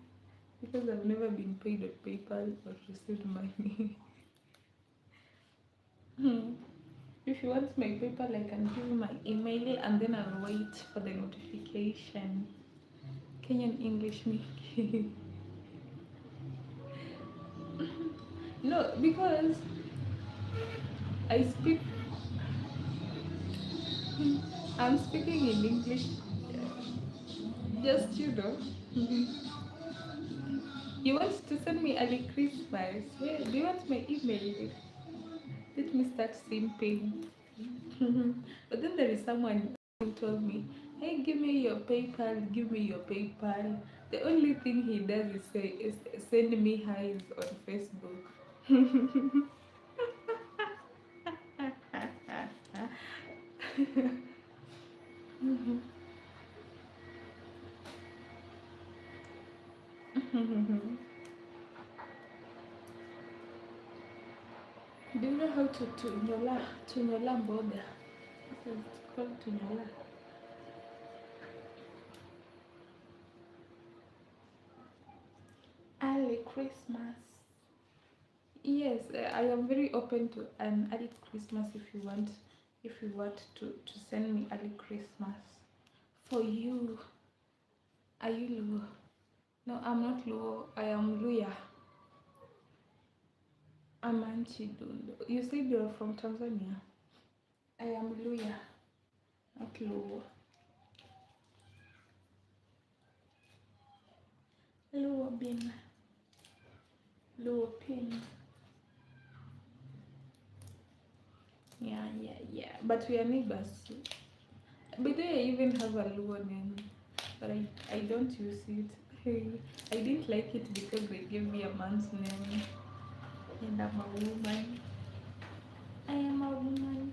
because I've never been paid on PayPal or received money. Hmm. If you want my PayPal, I can give you my email and then I'll wait for the notification. Kenyan English me. No, because I speak, I'm speaking in English, just you know. You want to send me early Christmas? Yeah, do you want my email? Let me start simping. But then there is someone who told me, hey, give me your PayPal, give me your PayPal. The only thing he does is send me highs on Facebook. Do you know how to tunyola mboga? It's called tunyola. Early Christmas. Yes, I am very open to an early Christmas if you want to send me early Christmas. For you, are you Luo? No, I'm not Luo. I am Luya. I'm Anchidundo. You said you're from Tanzania. I am Luya, not Luo. Luo bin. Luo pin. Yeah. But we are neighbors. But I even have a Luo name, but I don't use it. I didn't like it because they gave me a man's name, and I'm a woman. I am a woman.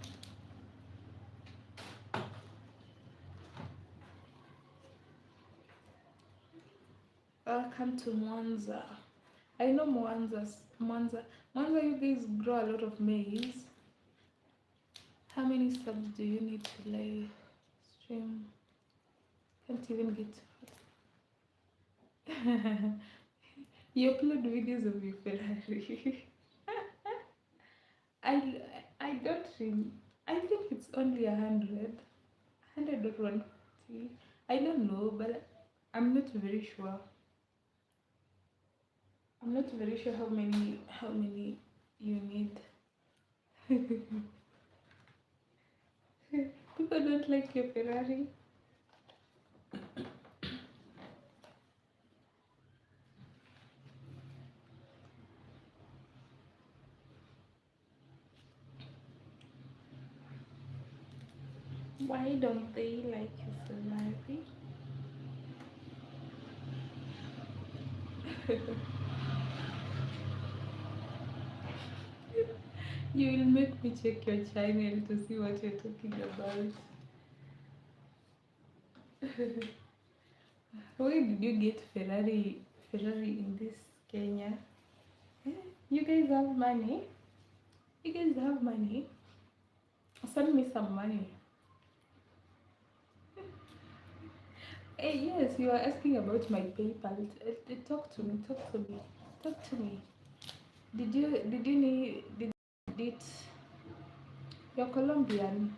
Welcome to Mwanza. I know Mwanza. Mwanza, you guys grow a lot of maize. How many subs do you need to live stream? Can't even get you upload videos of your Ferrari. I I don't think I think it's only 100 or 150. I don't know, but I'm not very sure. I'm not very sure how many you need. People don't like your Ferrari. Why don't they like your Ferrari? You will make me check your channel to see what you're talking about. Where did you get Ferrari in this Kenya? Eh, you guys have money? You guys have money? Send me some money. Hey, yes, you are asking about my PayPal. Talk to me, talk to me, talk to me. Did it? You're Colombian,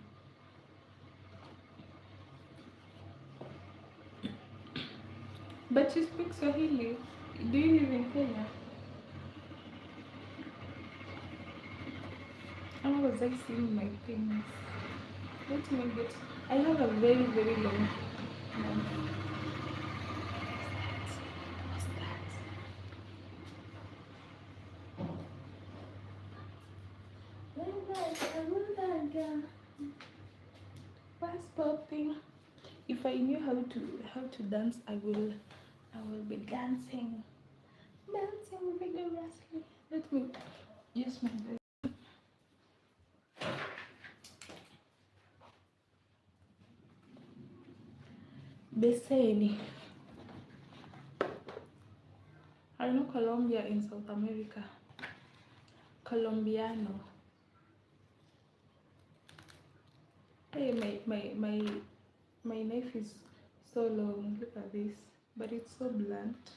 but you speak Swahili. Do you live in Kenya? How was I seeing my things? Let me get. I have a very very long. What's that? What's popping? If I knew how to dance, I will be dancing vigorously. Let me use my voice. Beseni. I know Colombia in South America. Colombiano. Hey, my knife is so long. Look at this, but it's so blunt.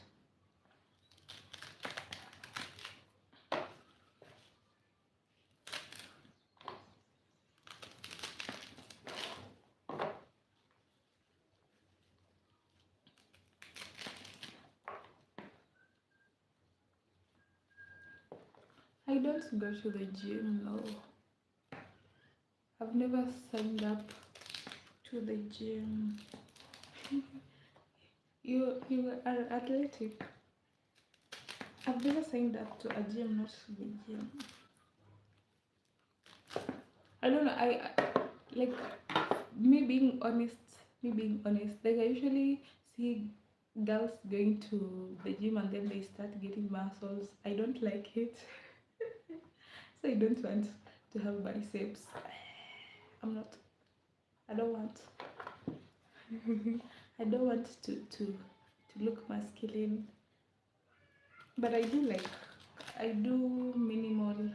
I don't go to the gym, no. I've never signed up to the gym. You are athletic. I've never signed up to a gym, not to the gym. I don't know. Like me being honest. Like I usually see girls going to the gym and then they start getting muscles. I don't like it. So I don't want to have biceps. I'm not. I don't want. I don't want to look masculine. But I do minimal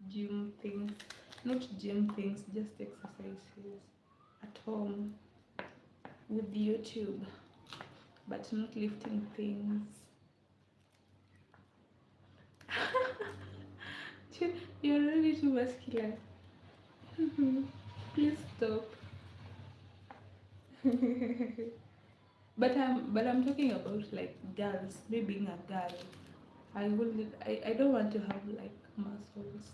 gym things, not gym things, just exercises at home with YouTube, but not lifting things. You're already too muscular. Please stop. But I'm talking about like girls, me being a girl. I don't want to have like muscles.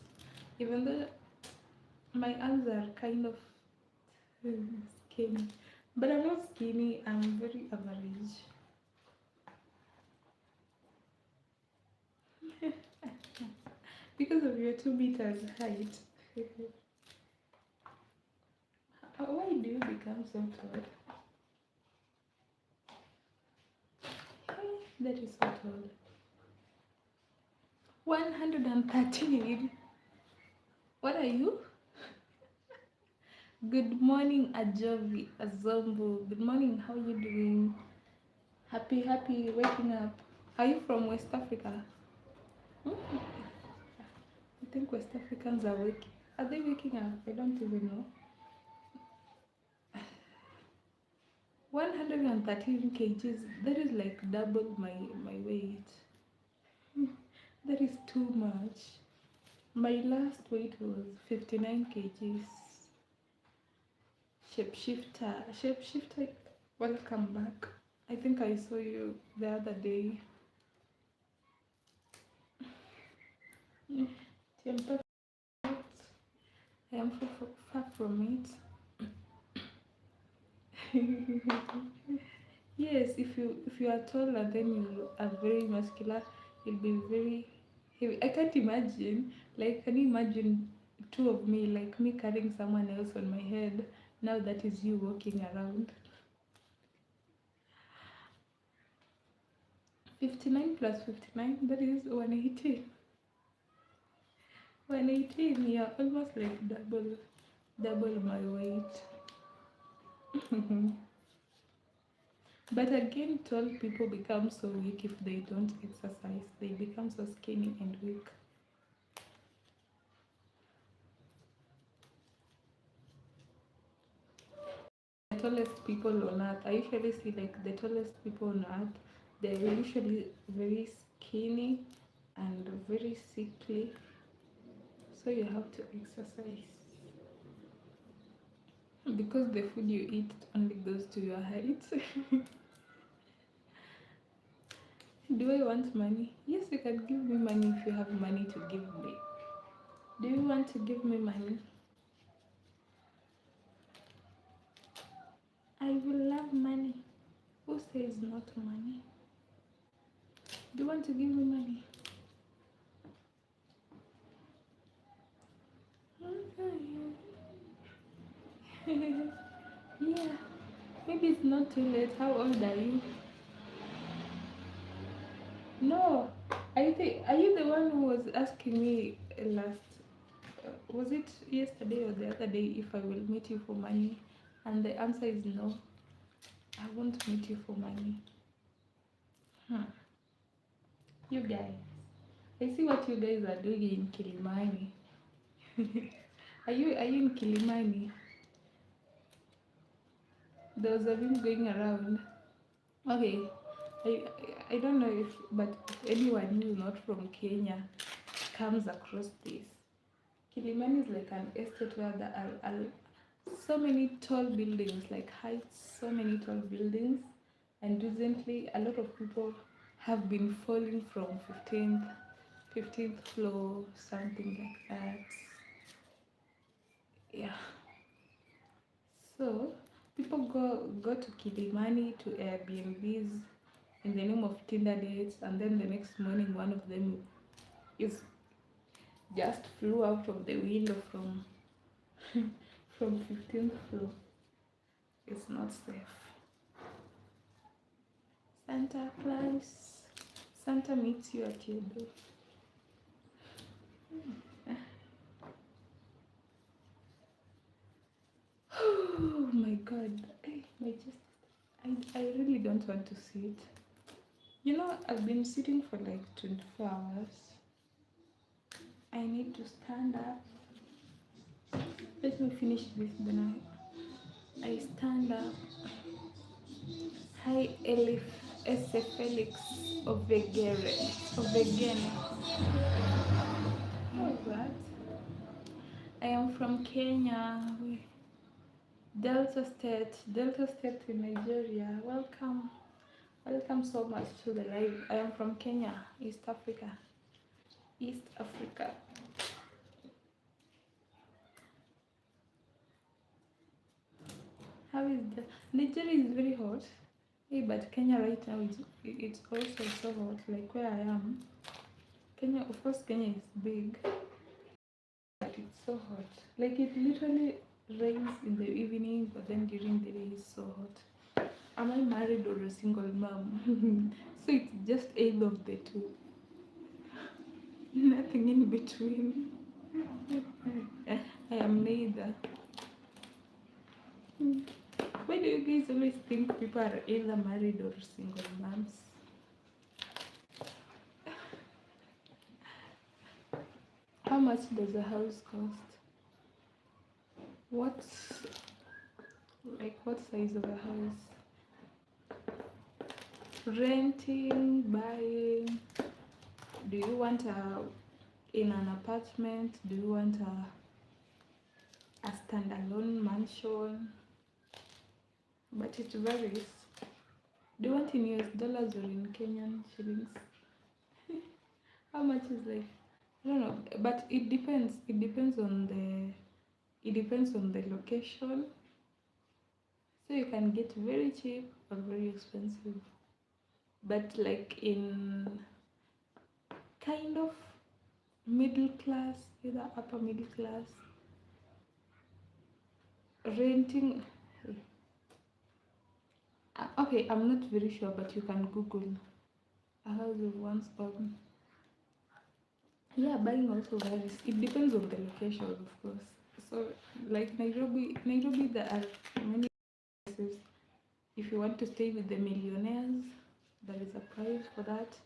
Even though my arms are kind of skinny. But I'm not skinny, I'm very average. Because of your 2 meters height. Why do you become so tall? That is so tall. 113. What are you? Good morning, Ajovi, Azombo. Good morning, how are you doing? Happy waking up. Are you from West Africa? Hmm? I think West Africans are waking. Are they waking up? I don't even know. 113 kgs. That is like double my weight. That is too much. My last weight was 59 kgs. Shapeshifter, welcome back. I think I saw you the other day. I'm perfect. I am far from it. Yes, if you are taller, then you are very muscular. You'll be very heavy. I can't imagine. Like, can you imagine two of me, like me carrying someone else on my head? Now that is you walking around. 59 plus 59, that is 118. 118, yeah, almost like double my weight. But again, tall people become so weak if they don't exercise. They become so skinny and weak. The tallest people on earth, I usually see like the tallest people on earth, they're usually very skinny and very sickly. So you have to exercise. Because the food you eat only goes to your height. Do I want money? Yes, you can give me money if you have money to give me. Do you want to give me money? I will love money. Who says not money? Do you want to give me money? Yeah, maybe it's not too late. How old are you? No, I think, are you the one who was asking me last, was it yesterday or the other day, if I will meet you for money? And the answer is no, I won't meet you for money. You guys, I see what you guys are doing in Kilimani. Are you in Kilimani? There was a meme going around. Okay, I don't know but if anyone who is not from Kenya comes across this. Kilimani is like an estate where there are so many tall buildings, like heights, so many tall buildings. And recently, a lot of people have been falling from 15th floor, something like that. Yeah. So people go to Kilimani to Airbnbs in the name of Tinder dates, and then the next morning one of them is just flew out of the window from from 15th floor. It's not safe. Santa Claus, Santa meets you at your door. Oh my God, I really don't want to sit. You know, I've been sitting for like 24 hours. I need to stand up. Let me finish this, then I stand up. Hi, Elif Ese Felix Ovegere. Ovegene. What was that? I am from Kenya. Delta State in Nigeria. Welcome. Welcome so much to the live. I am from Kenya, East Africa. East Africa. How is the Nigeria is very hot. Hey, but Kenya right now it's also so hot. Like where I am, Kenya. Of course, Kenya is big, but it's so hot. Like it literally rains in the evening, but then during the day it's so hot. Am I married or a single mom? So it's just either of the two. Nothing in between. I am neither. Why do you guys always think people are either married or single moms? How much does a house cost? What size of a house? Renting, buying? Do you want in an apartment? Do you want a standalone mansion? But it varies. Do you want in US dollars or in Kenyan shillings? How much is like, I don't know, but it depends. It depends on the location. So you can get very cheap or very expensive. But like in kind of middle class, either upper middle class, renting. Okay, I'm not very sure, but you can Google a house of one's own. Yeah, buying also varies. It depends on the location, of course. So, like Nairobi, there are many places. If you want to stay with the millionaires, there is a price for that.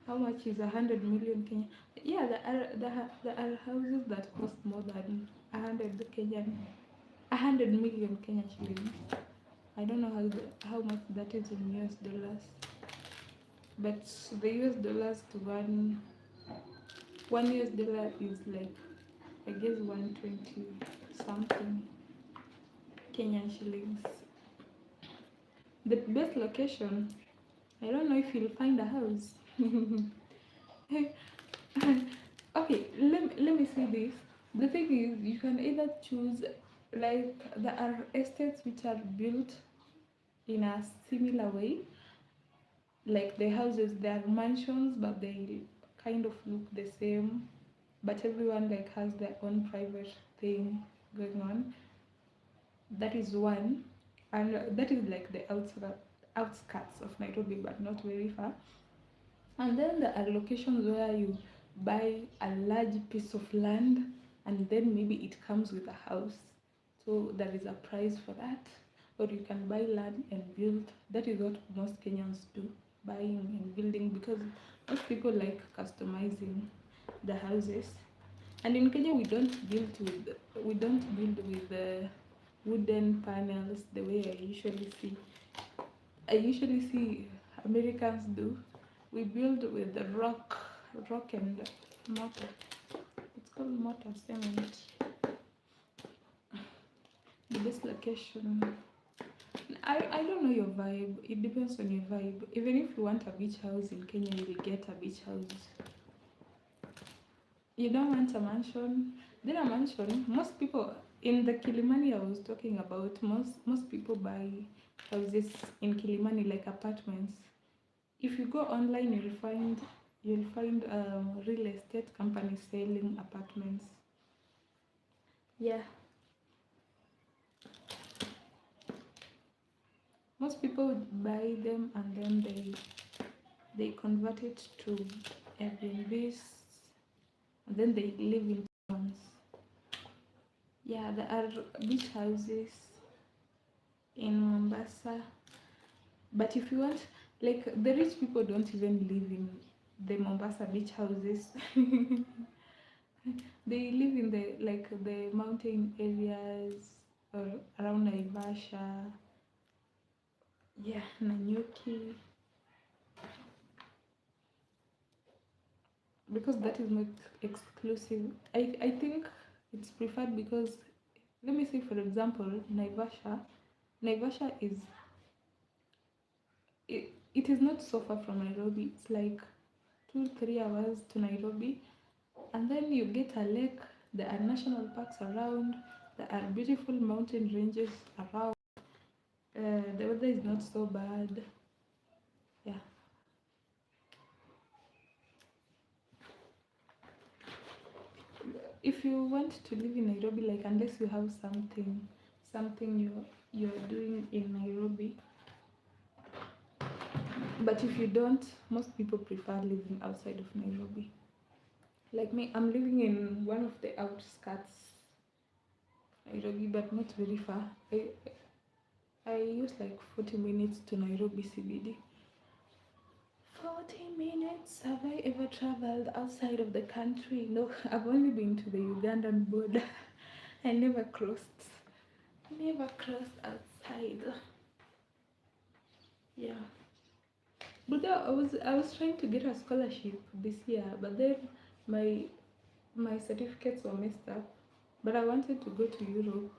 How much is 100 million Kenya? Yeah, there are houses that cost more than 100 million Kenya shillings. I don't know how much that is in US dollars, but the US dollars to one US dollar is like, I guess, 120 something Kenyan shillings. The best location, I don't know if you'll find a house. Okay, let me say this. The thing is, you can either choose, like, there are estates which are built in a similar way. Like the houses, they are mansions, but they kind of look the same. But everyone like has their own private thing going on. That is one, and that is like the outskirts of Nairobi, but not very far. And then there are locations where you buy a large piece of land, and then maybe it comes with a house. So there is a price for that. Or you can buy land and build. That is what most Kenyans do, buying and building, because most people like customizing the houses. And in Kenya, we don't build with the wooden panels the way I usually see Americans do. We build with the rock and mortar. It's called mortar cement. The best location. I don't know your vibe. It depends on your vibe. Even if you want a beach house in Kenya, you will get a beach house. You don't want a mansion. Then a mansion, most people in the Kilimani I was talking about, most people buy houses in Kilimani like apartments. If you go online, you'll find real estate companies selling apartments. Yeah, most people would buy them and then they convert it to Airbnbs and then they live in towns. Yeah, there are beach houses in Mombasa, but if you want, like the rich people don't even live in the Mombasa beach houses. They live in the mountain areas or around Naivasha, yeah, Nanyuki, because that is not exclusive. I think it's preferred because, let me say for example, Naivasha it is not so far from Nairobi. It's like 2 3 hours to Nairobi, and then you get a lake. There are national parks around. There are beautiful mountain ranges around. The weather is not so bad. Yeah. If you want to live in Nairobi, like unless you have something you're doing in Nairobi, but if you don't, most people prefer living outside of Nairobi. Like me, I'm living in one of the outskirts Nairobi, but not very far. I use like 40 minutes to Nairobi CBD. 40 minutes? Have I ever traveled outside of the country? No, I've only been to the Ugandan border. I never crossed outside. Yeah. But I was trying to get a scholarship this year, but then my my certificates were messed up. But I wanted to go to Europe.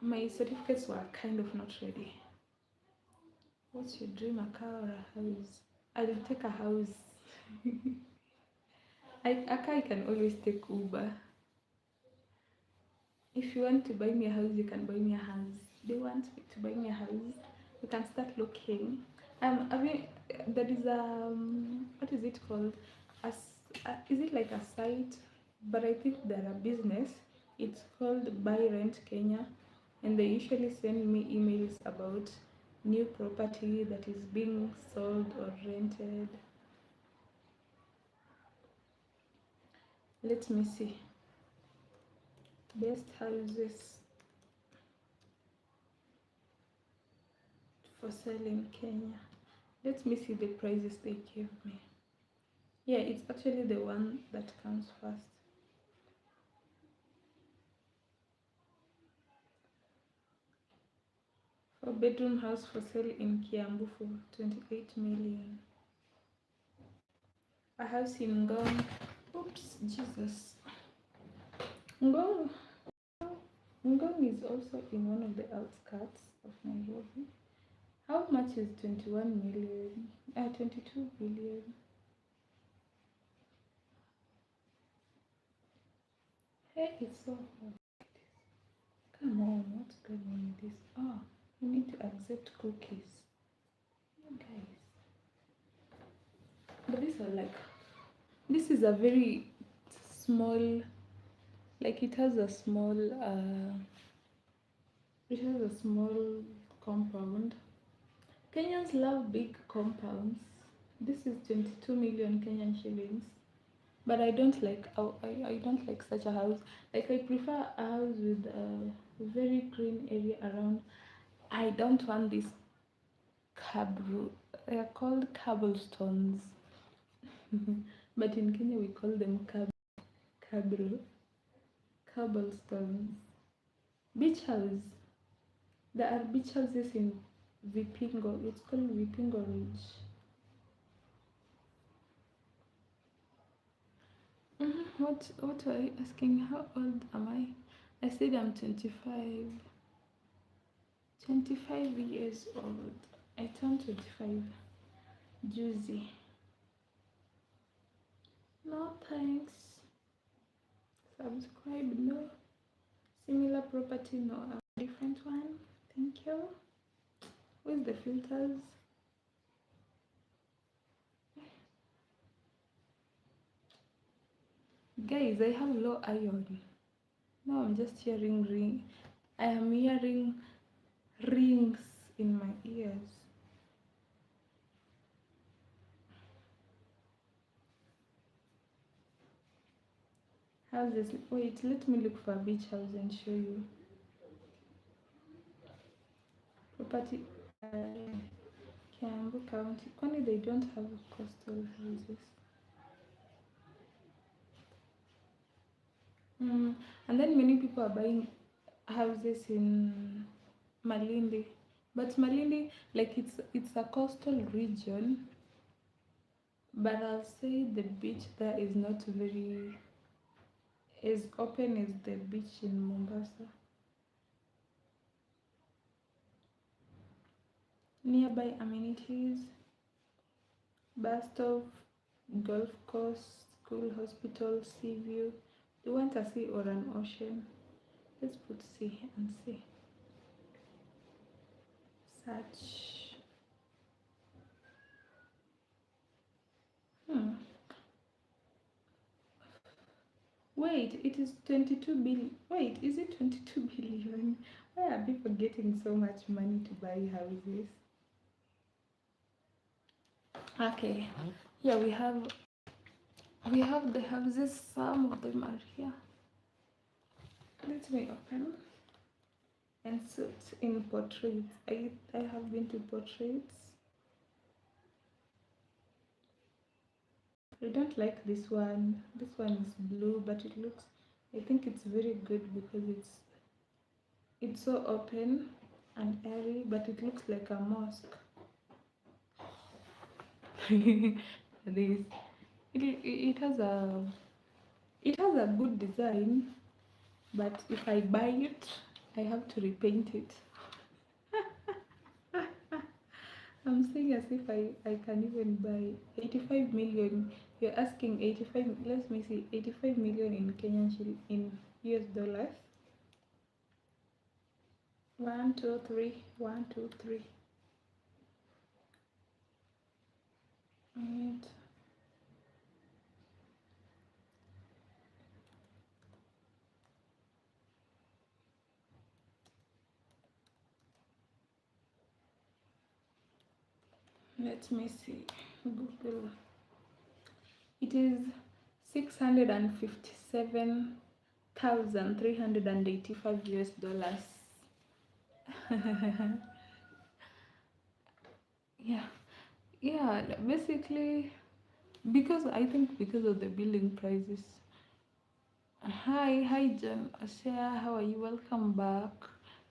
My certificates were kind of not ready. What's your dream, a car or a house? I will take a house. A car I can always take Uber. If you want to buy me a house, you can buy me a house. They want me to buy me a house. We can start looking. I mean, there is what is it called? Is it like a site? But I think they're a business. It's called Buy Rent Kenya, and they usually send me emails about new property that is being sold or rented. Let me see. Best houses for sale in Kenya. Let me see the prices they gave me. Yeah, it's actually the one that comes first. For bedroom house for sale in Kiambu for 28 million. A house in Ngong. Oops, Jesus. Ngong. Ngong is also in one of the outskirts of Nairobi. How much is 21 million? 22 billion. Hey, it's so hot. Come on, what's going on with this? Oh, you need to accept cookies. You guys. But these are like, this is a very small, like it has a small compound. Kenyans love big compounds. This is 22 million Kenyan shillings. But I don't like, I don't like such a house. Like I prefer a house with a very green area around. I don't want these they are called cobblestones. But in Kenya we call them cable cobblestones. Beach house. There are beach houses in Vipingo. It's called Vipingo Ridge. What are you asking? How old am I? I said I'm 25. 25 years old. I turned 25. Juicy. No thanks. Subscribe, no. Similar property, no. A different one. Thank you. Where's the filters? Guys, I have low iron. Now I'm just hearing ring. I am hearing rings in my ears. Houses. Wait, let me look for a beach house and show you. Property. Kiambu County. Only they don't have coastal houses. And then many people are buying houses in Malindi, but Malindi, like it's a coastal region, but I'll say the beach there is not very as open as the beach in Mombasa. Nearby amenities: bus stop, golf course, school, hospital, sea view. Do you want a sea or an ocean? Let's put sea and see. Search. Wait, it is 22 billion. Wait, is it 22 billion? Why are people getting so much money to buy houses? Okay, yeah, we have the houses. Some of them are here. Let me open and search in portraits. I have been to portraits. I don't like this one. This one is blue, but it looks, I think it's very good because it's so open and airy, but it looks like a mosque. This it has a good design, but if I buy it, I have to repaint it. I'm saying as if I can even buy 85 million. You're asking 85, let me see, 85 million in Kenyan shilling, in US dollars. 1, 2, 3, 1, 2, 3. And let me see, Google. It is 657,385 US dollars. Yeah, basically, because I think because of the building prices. Hi John Osea, how are you? Welcome back.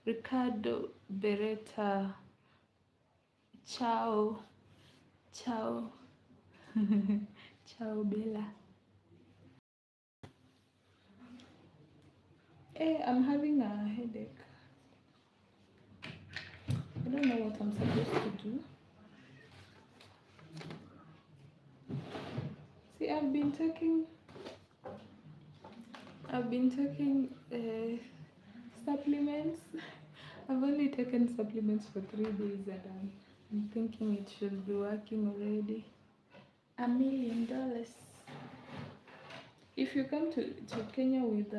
Ricardo Beretta, ciao, ciao, ciao Bella. Hey, I'm having a headache. I don't know what I'm supposed to do. See, I've been taking supplements. I've only taken supplements for 3 days, and I'm thinking it should be working already. $1 million. If you come to Kenya with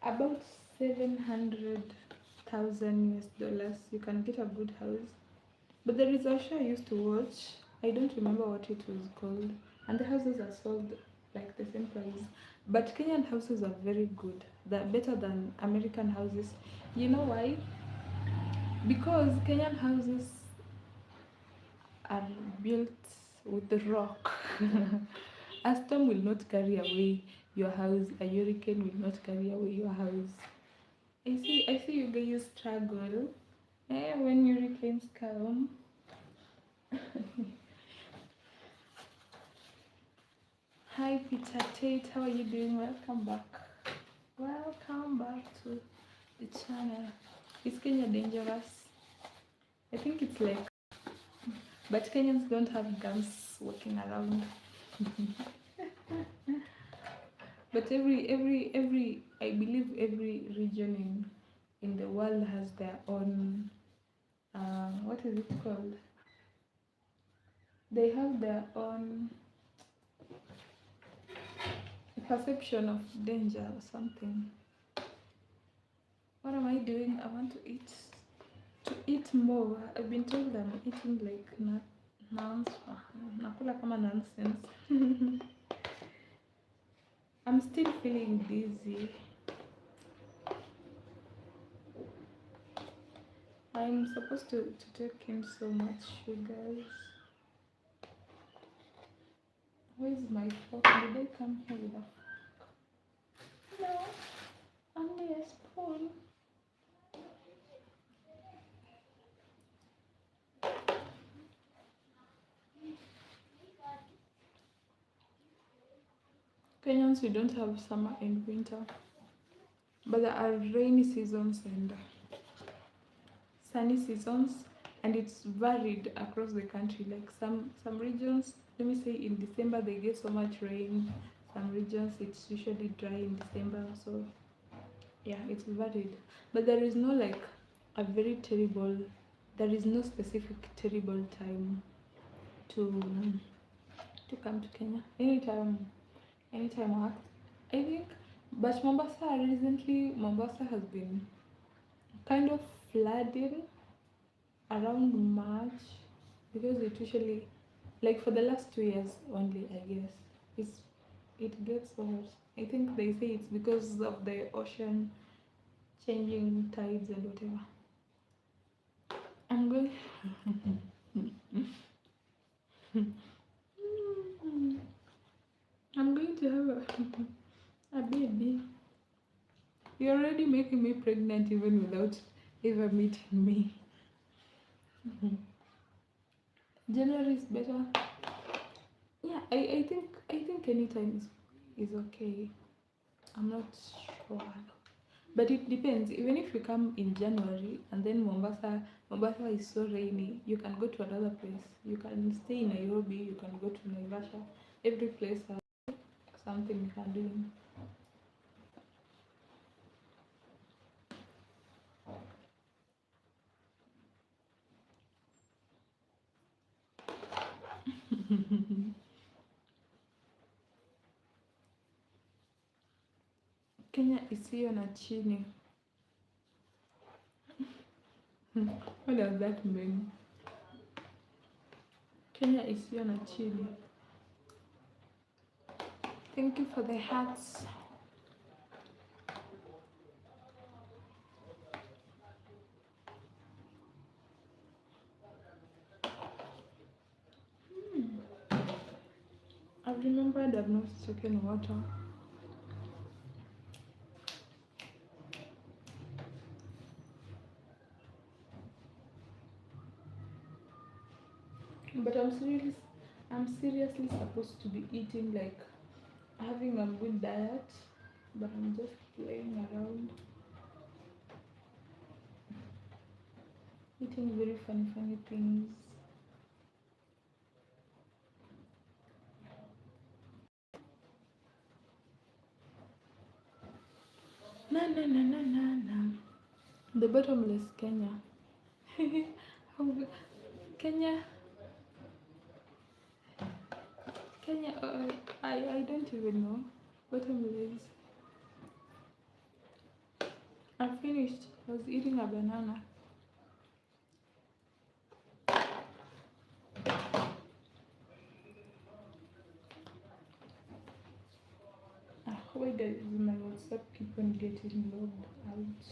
about 700,000 US dollars, you can get a good house. But there is a show I used to watch. I don't remember what it was called, and the houses are sold like the same price. But Kenyan houses are very good. They're better than American houses. You know why? Because Kenyan houses are built with the rock. A storm will not carry away your house. A hurricane will not carry away your house. I see you guys struggle. When hurricanes come. Hi Peter Tate, how are you doing? Welcome back. Welcome back to the channel. Is Kenya dangerous? I think it's like, but Kenyans don't have guns walking around. But every I believe every region in the world has their own what is it called? They have their own perception of danger or something. What am I doing? I want to eat more. I've been told I'm eating like nakula kama nonsense. I'm still feeling dizzy. I'm supposed to take in so much sugars. Where's my fork? Did I come here with a no? Only a spoon. Kenyans, we don't have summer and winter, but there are rainy seasons and sunny seasons, and it's varied across the country. Like some regions, let me say in December they get so much rain. Some regions it's usually dry in December. So yeah, it's varied. But there is no like a very terrible. There is no specific terrible time to to come to Kenya. Anytime works. I think, but Mombasa has been kind of flooding around March because it usually, like for the last 2 years only, I guess, it's it gets worse. I think they say it's because of the ocean changing tides and whatever. I'm going. I'm going to have a baby. You're already making me pregnant even without ever meeting me. January is better. Yeah, I think anytime is okay. I'm not sure. But it depends. Even if you come in January and then Mombasa is so rainy, you can go to another place. You can stay in Nairobi, you can go to Naivasha. Every place has something you can do. Kenya isiyo na chini. What does that mean? Kenya isiyo na chini. Thank you for the hearts. I've remembered I've not taken water. But I'm seriously supposed to be eating like having a good diet, but I'm just playing around, eating very funny things. Na na na na na na. The bottomless Kenya. How- Kenya, Kenya. I don't even know. Bottomless. I'm finished. I was eating a banana. Why does my WhatsApp keep on getting logged out?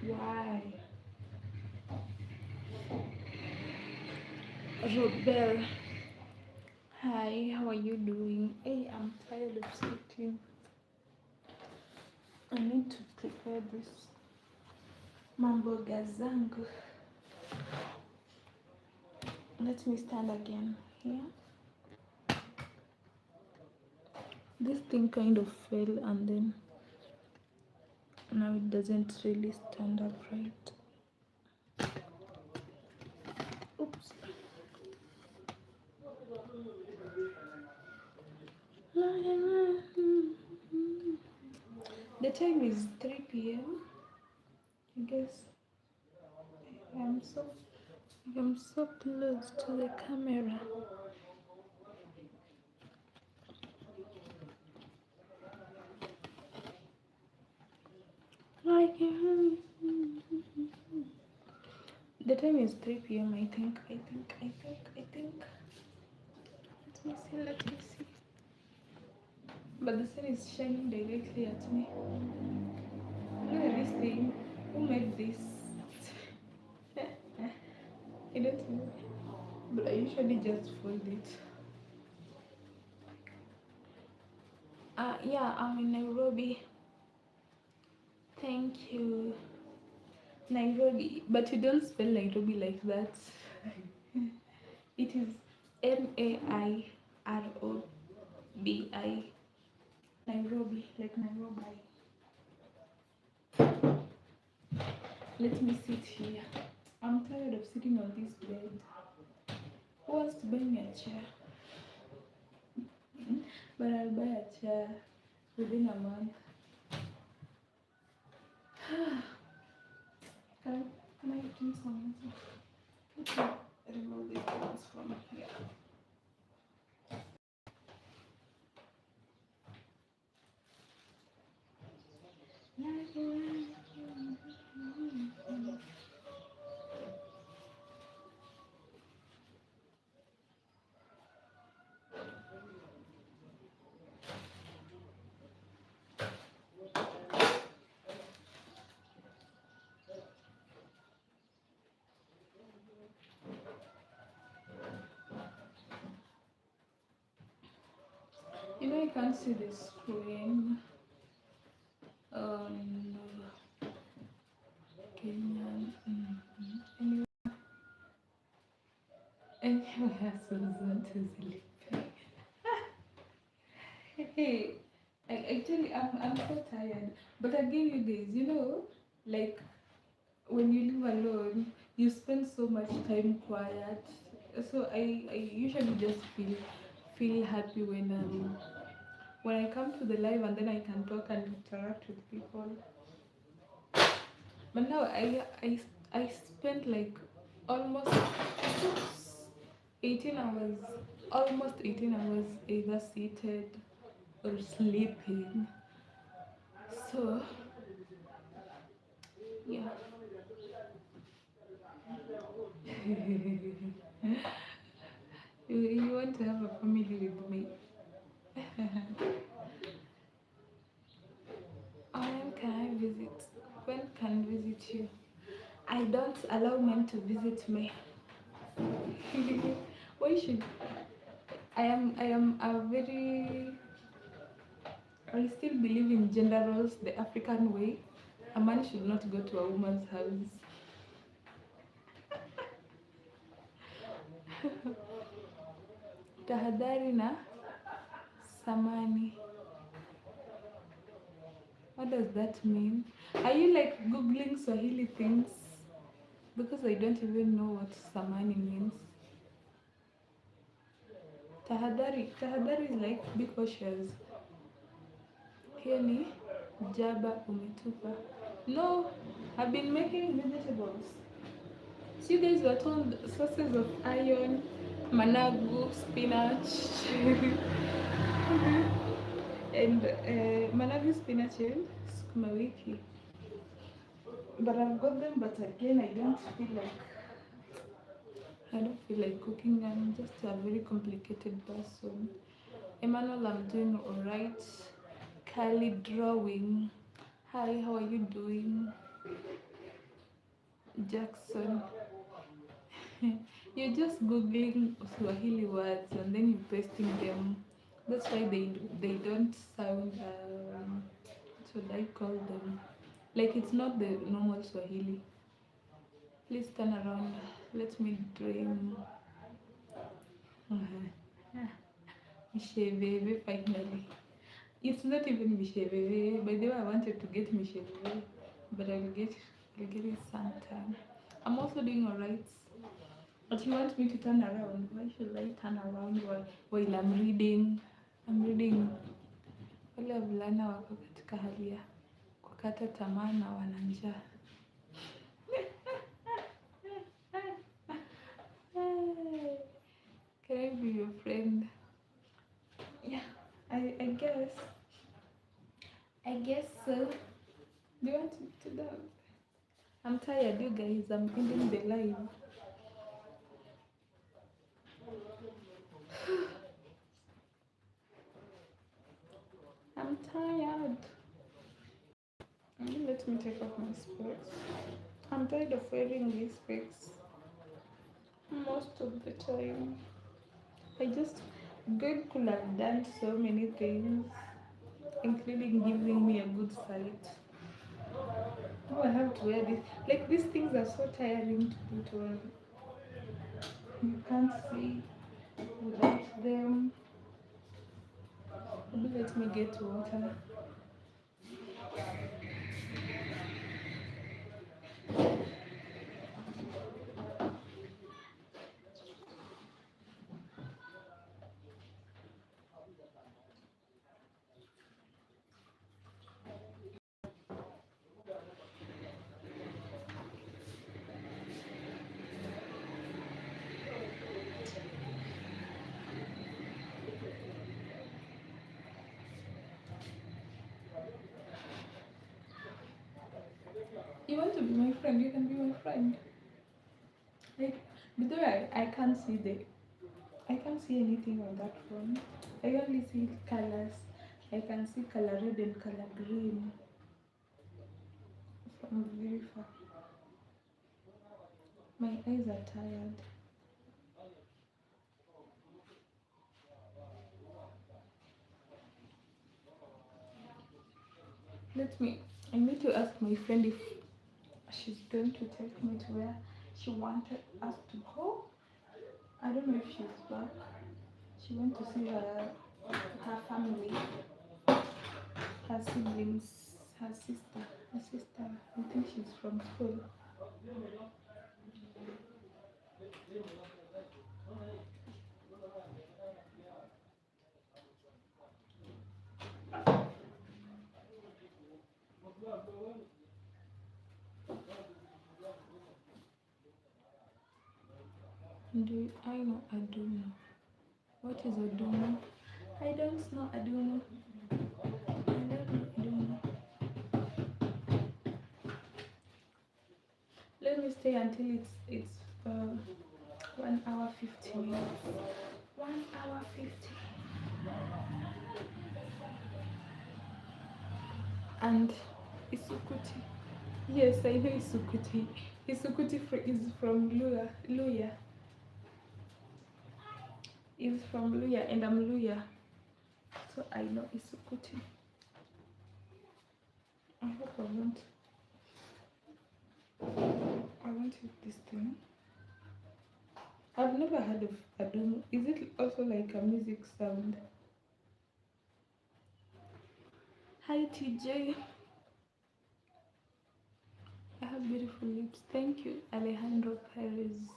Why? Robel. Hi, how are you doing? Hey, I'm tired of sitting. I need to prepare this mamboga zangu. Let me stand again here. This thing kind of fell and then now it doesn't really stand up right. Oops. The time is 3 p.m. I guess I'm so I'm so close to the camera. I can. The time is 3 p.m. I think. Let me see. But the sun is shining directly at me. Look at this thing. Who made this? I don't know. But I usually just fold it. Yeah, I'm in Nairobi. Thank you. Nairobi. But you don't spell Nairobi like that. It is Nairobi. Nairobi, like Nairobi. Let me sit here. I'm tired of sitting on this bed. Who wants to buy me a chair? But I'll buy a chair within a month. Can I drink some water? Let me remove these things from here. You know, I can't see the screen. No. Kenyan. Anyway, Susan to sleep. Hey, actually, I'm so tired. But again, you guys, you know, like when you live alone, you spend so much time quiet. So I usually just feel happy when I come to the live and then I can talk and interact with people. But now I spent like almost 18 hours, almost 18 hours either seated or sleeping. So yeah. You want to have a family with me? When can I visit? When can I visit you? I don't allow men to visit me. Why should I am a very I still believe in gender roles the African way. A man should not go to a woman's house. Tahadhari na samani. What does that mean? Are you like Googling Swahili things? Because I don't even know what samani means. Tahadhari is like be cautious. Here ni jaba umetupa. No, I've been making vegetables. So you guys were told sources of iron, managu, spinach, and managu, spinach, and sukuma wiki. But I've got them, but again, I don't feel like cooking. I'm just a very complicated person. Emmanuel, I'm doing alright. Kali drawing. Hi, how are you doing? Jackson. You're just googling Swahili words and then you're pasting them. That's why they don't sound what should I call them? Like it's not the normal Swahili. Please turn around. Let me dream. Misheveve finally. It's not even Misheveve. By the way, I wanted to get Misheveve, but I'll get it sometime. I'm also doing alright. But you want me to turn around? Why should I turn around while I'm reading? I'm reading wale wavulana wako katika hali ya kukata tamaa na wana njaa. Can I be your friend? Yeah, I guess. I guess so. Do you want to dance? I'm tired, you guys. I'm ending the live. I'm tired. Let me take off my specs. I'm tired of wearing these specs most of the time. God could have done so many things, including giving me a good sight. Now I have to wear this. Like, these things are so tiring to put on. You can't see without them. Maybe let me get water. You want to be my friend? You can be my friend. Like, by the way, I can't see anything on that phone. I only see colors. I can see color red and color green from very far. My eyes are tired. I need to ask my friend if she's going to take me to where she wanted us to go. I don't know if she's back. She went to see her family, her siblings, her sister. I think she's from school. I know Aduno? What is Aduno? I don't know Aduno. I don't know Aduno. Let me stay until it's 1 hour 50 minutes. 1 hour 50. And Isukuti. Yes, I know Isukuti. Isukuti is from Luya. Is from Luya, and I'm Luya. So I know Isukuti. I hope I won't hit this thing. I've never heard of Adumu. Is it also like a music sound? Hi TJ. I have beautiful lips. Thank you, Alejandro Perez.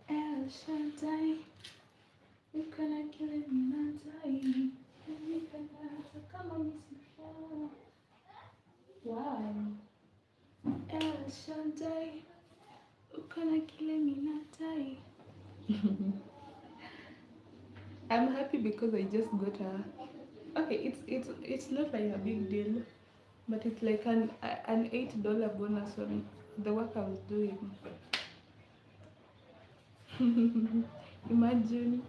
El Shaddai, you cannot kill me, not die. You cannot come on, wow. El Shaddai, you cannot kill me, not die. I'm happy because I just got a, okay, it's not like a big deal, but it's like an $8 bonus on the work I was doing. Imagine.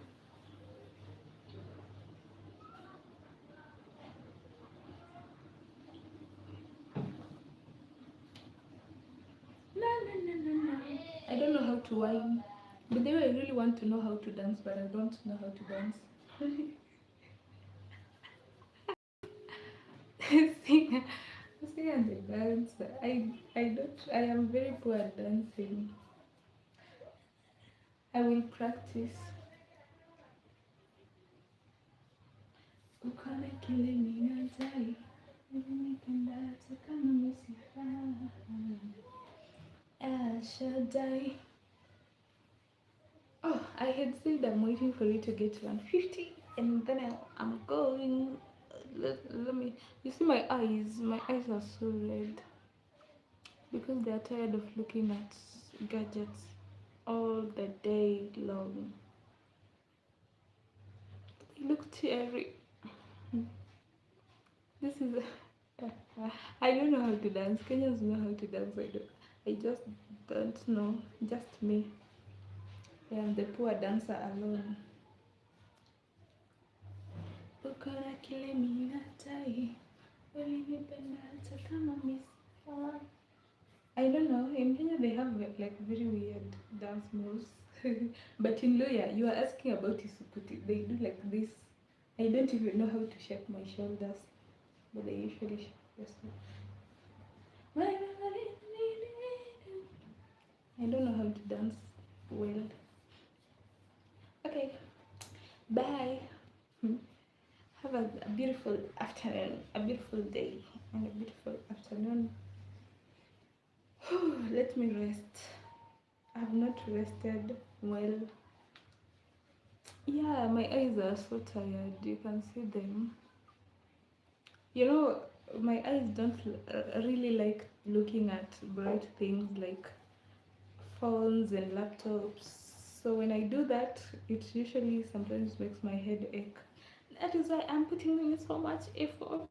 No, no, no, no, no. I don't know how to whine. But then I really want to know how to dance, but I don't know how to dance. Sing, sing and dance. I don't. I am very poor at dancing. I will practice. Ukona kile ninadai, umenipenda hata kama misifaa. El Shaddai. Oh, I had said I'm waiting for you to get to 150, and then I'm going. Let me. You see my eyes? My eyes are so red because they are tired of looking at gadgets all the day long. They look teary. This is. I don't know how to dance. Kenyans know how to dance. I don't. I just don't know. Just me. I am the poor dancer alone. Ukora kile minatai, ulinipenda hata kama misa. I don't know. In Kenya they have like very weird dance moves. But in Loya, you are asking about Isukuti. They do like this. I don't even know how to shake my shoulders, but they usually shake this one. I don't know how to dance well. Okay, bye. Have a beautiful afternoon, a beautiful day, and a beautiful afternoon. Let me rest. I have not rested well. Yeah, my eyes are so tired. You can see them. You know, my eyes don't really like looking at bright things like phones and laptops. So when I do that, it usually sometimes makes my head ache. That is why I'm putting in so much effort.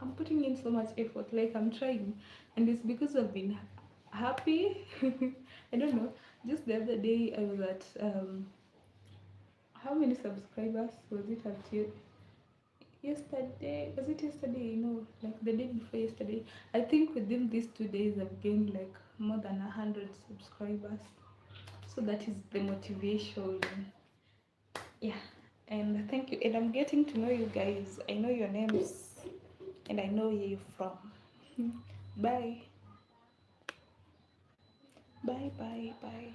I'm putting in so much effort, like I'm trying, and it's because I've been happy. I don't know. Just the other day, I was at how many subscribers was it at yesterday? Was it yesterday? No, like the day before yesterday. I think within these 2 days, I've gained like more than 100 subscribers. So that is the motivation. Yeah, and thank you. And I'm getting to know you guys. I know your names, and I know where you're from. Bye. Bye, bye, bye.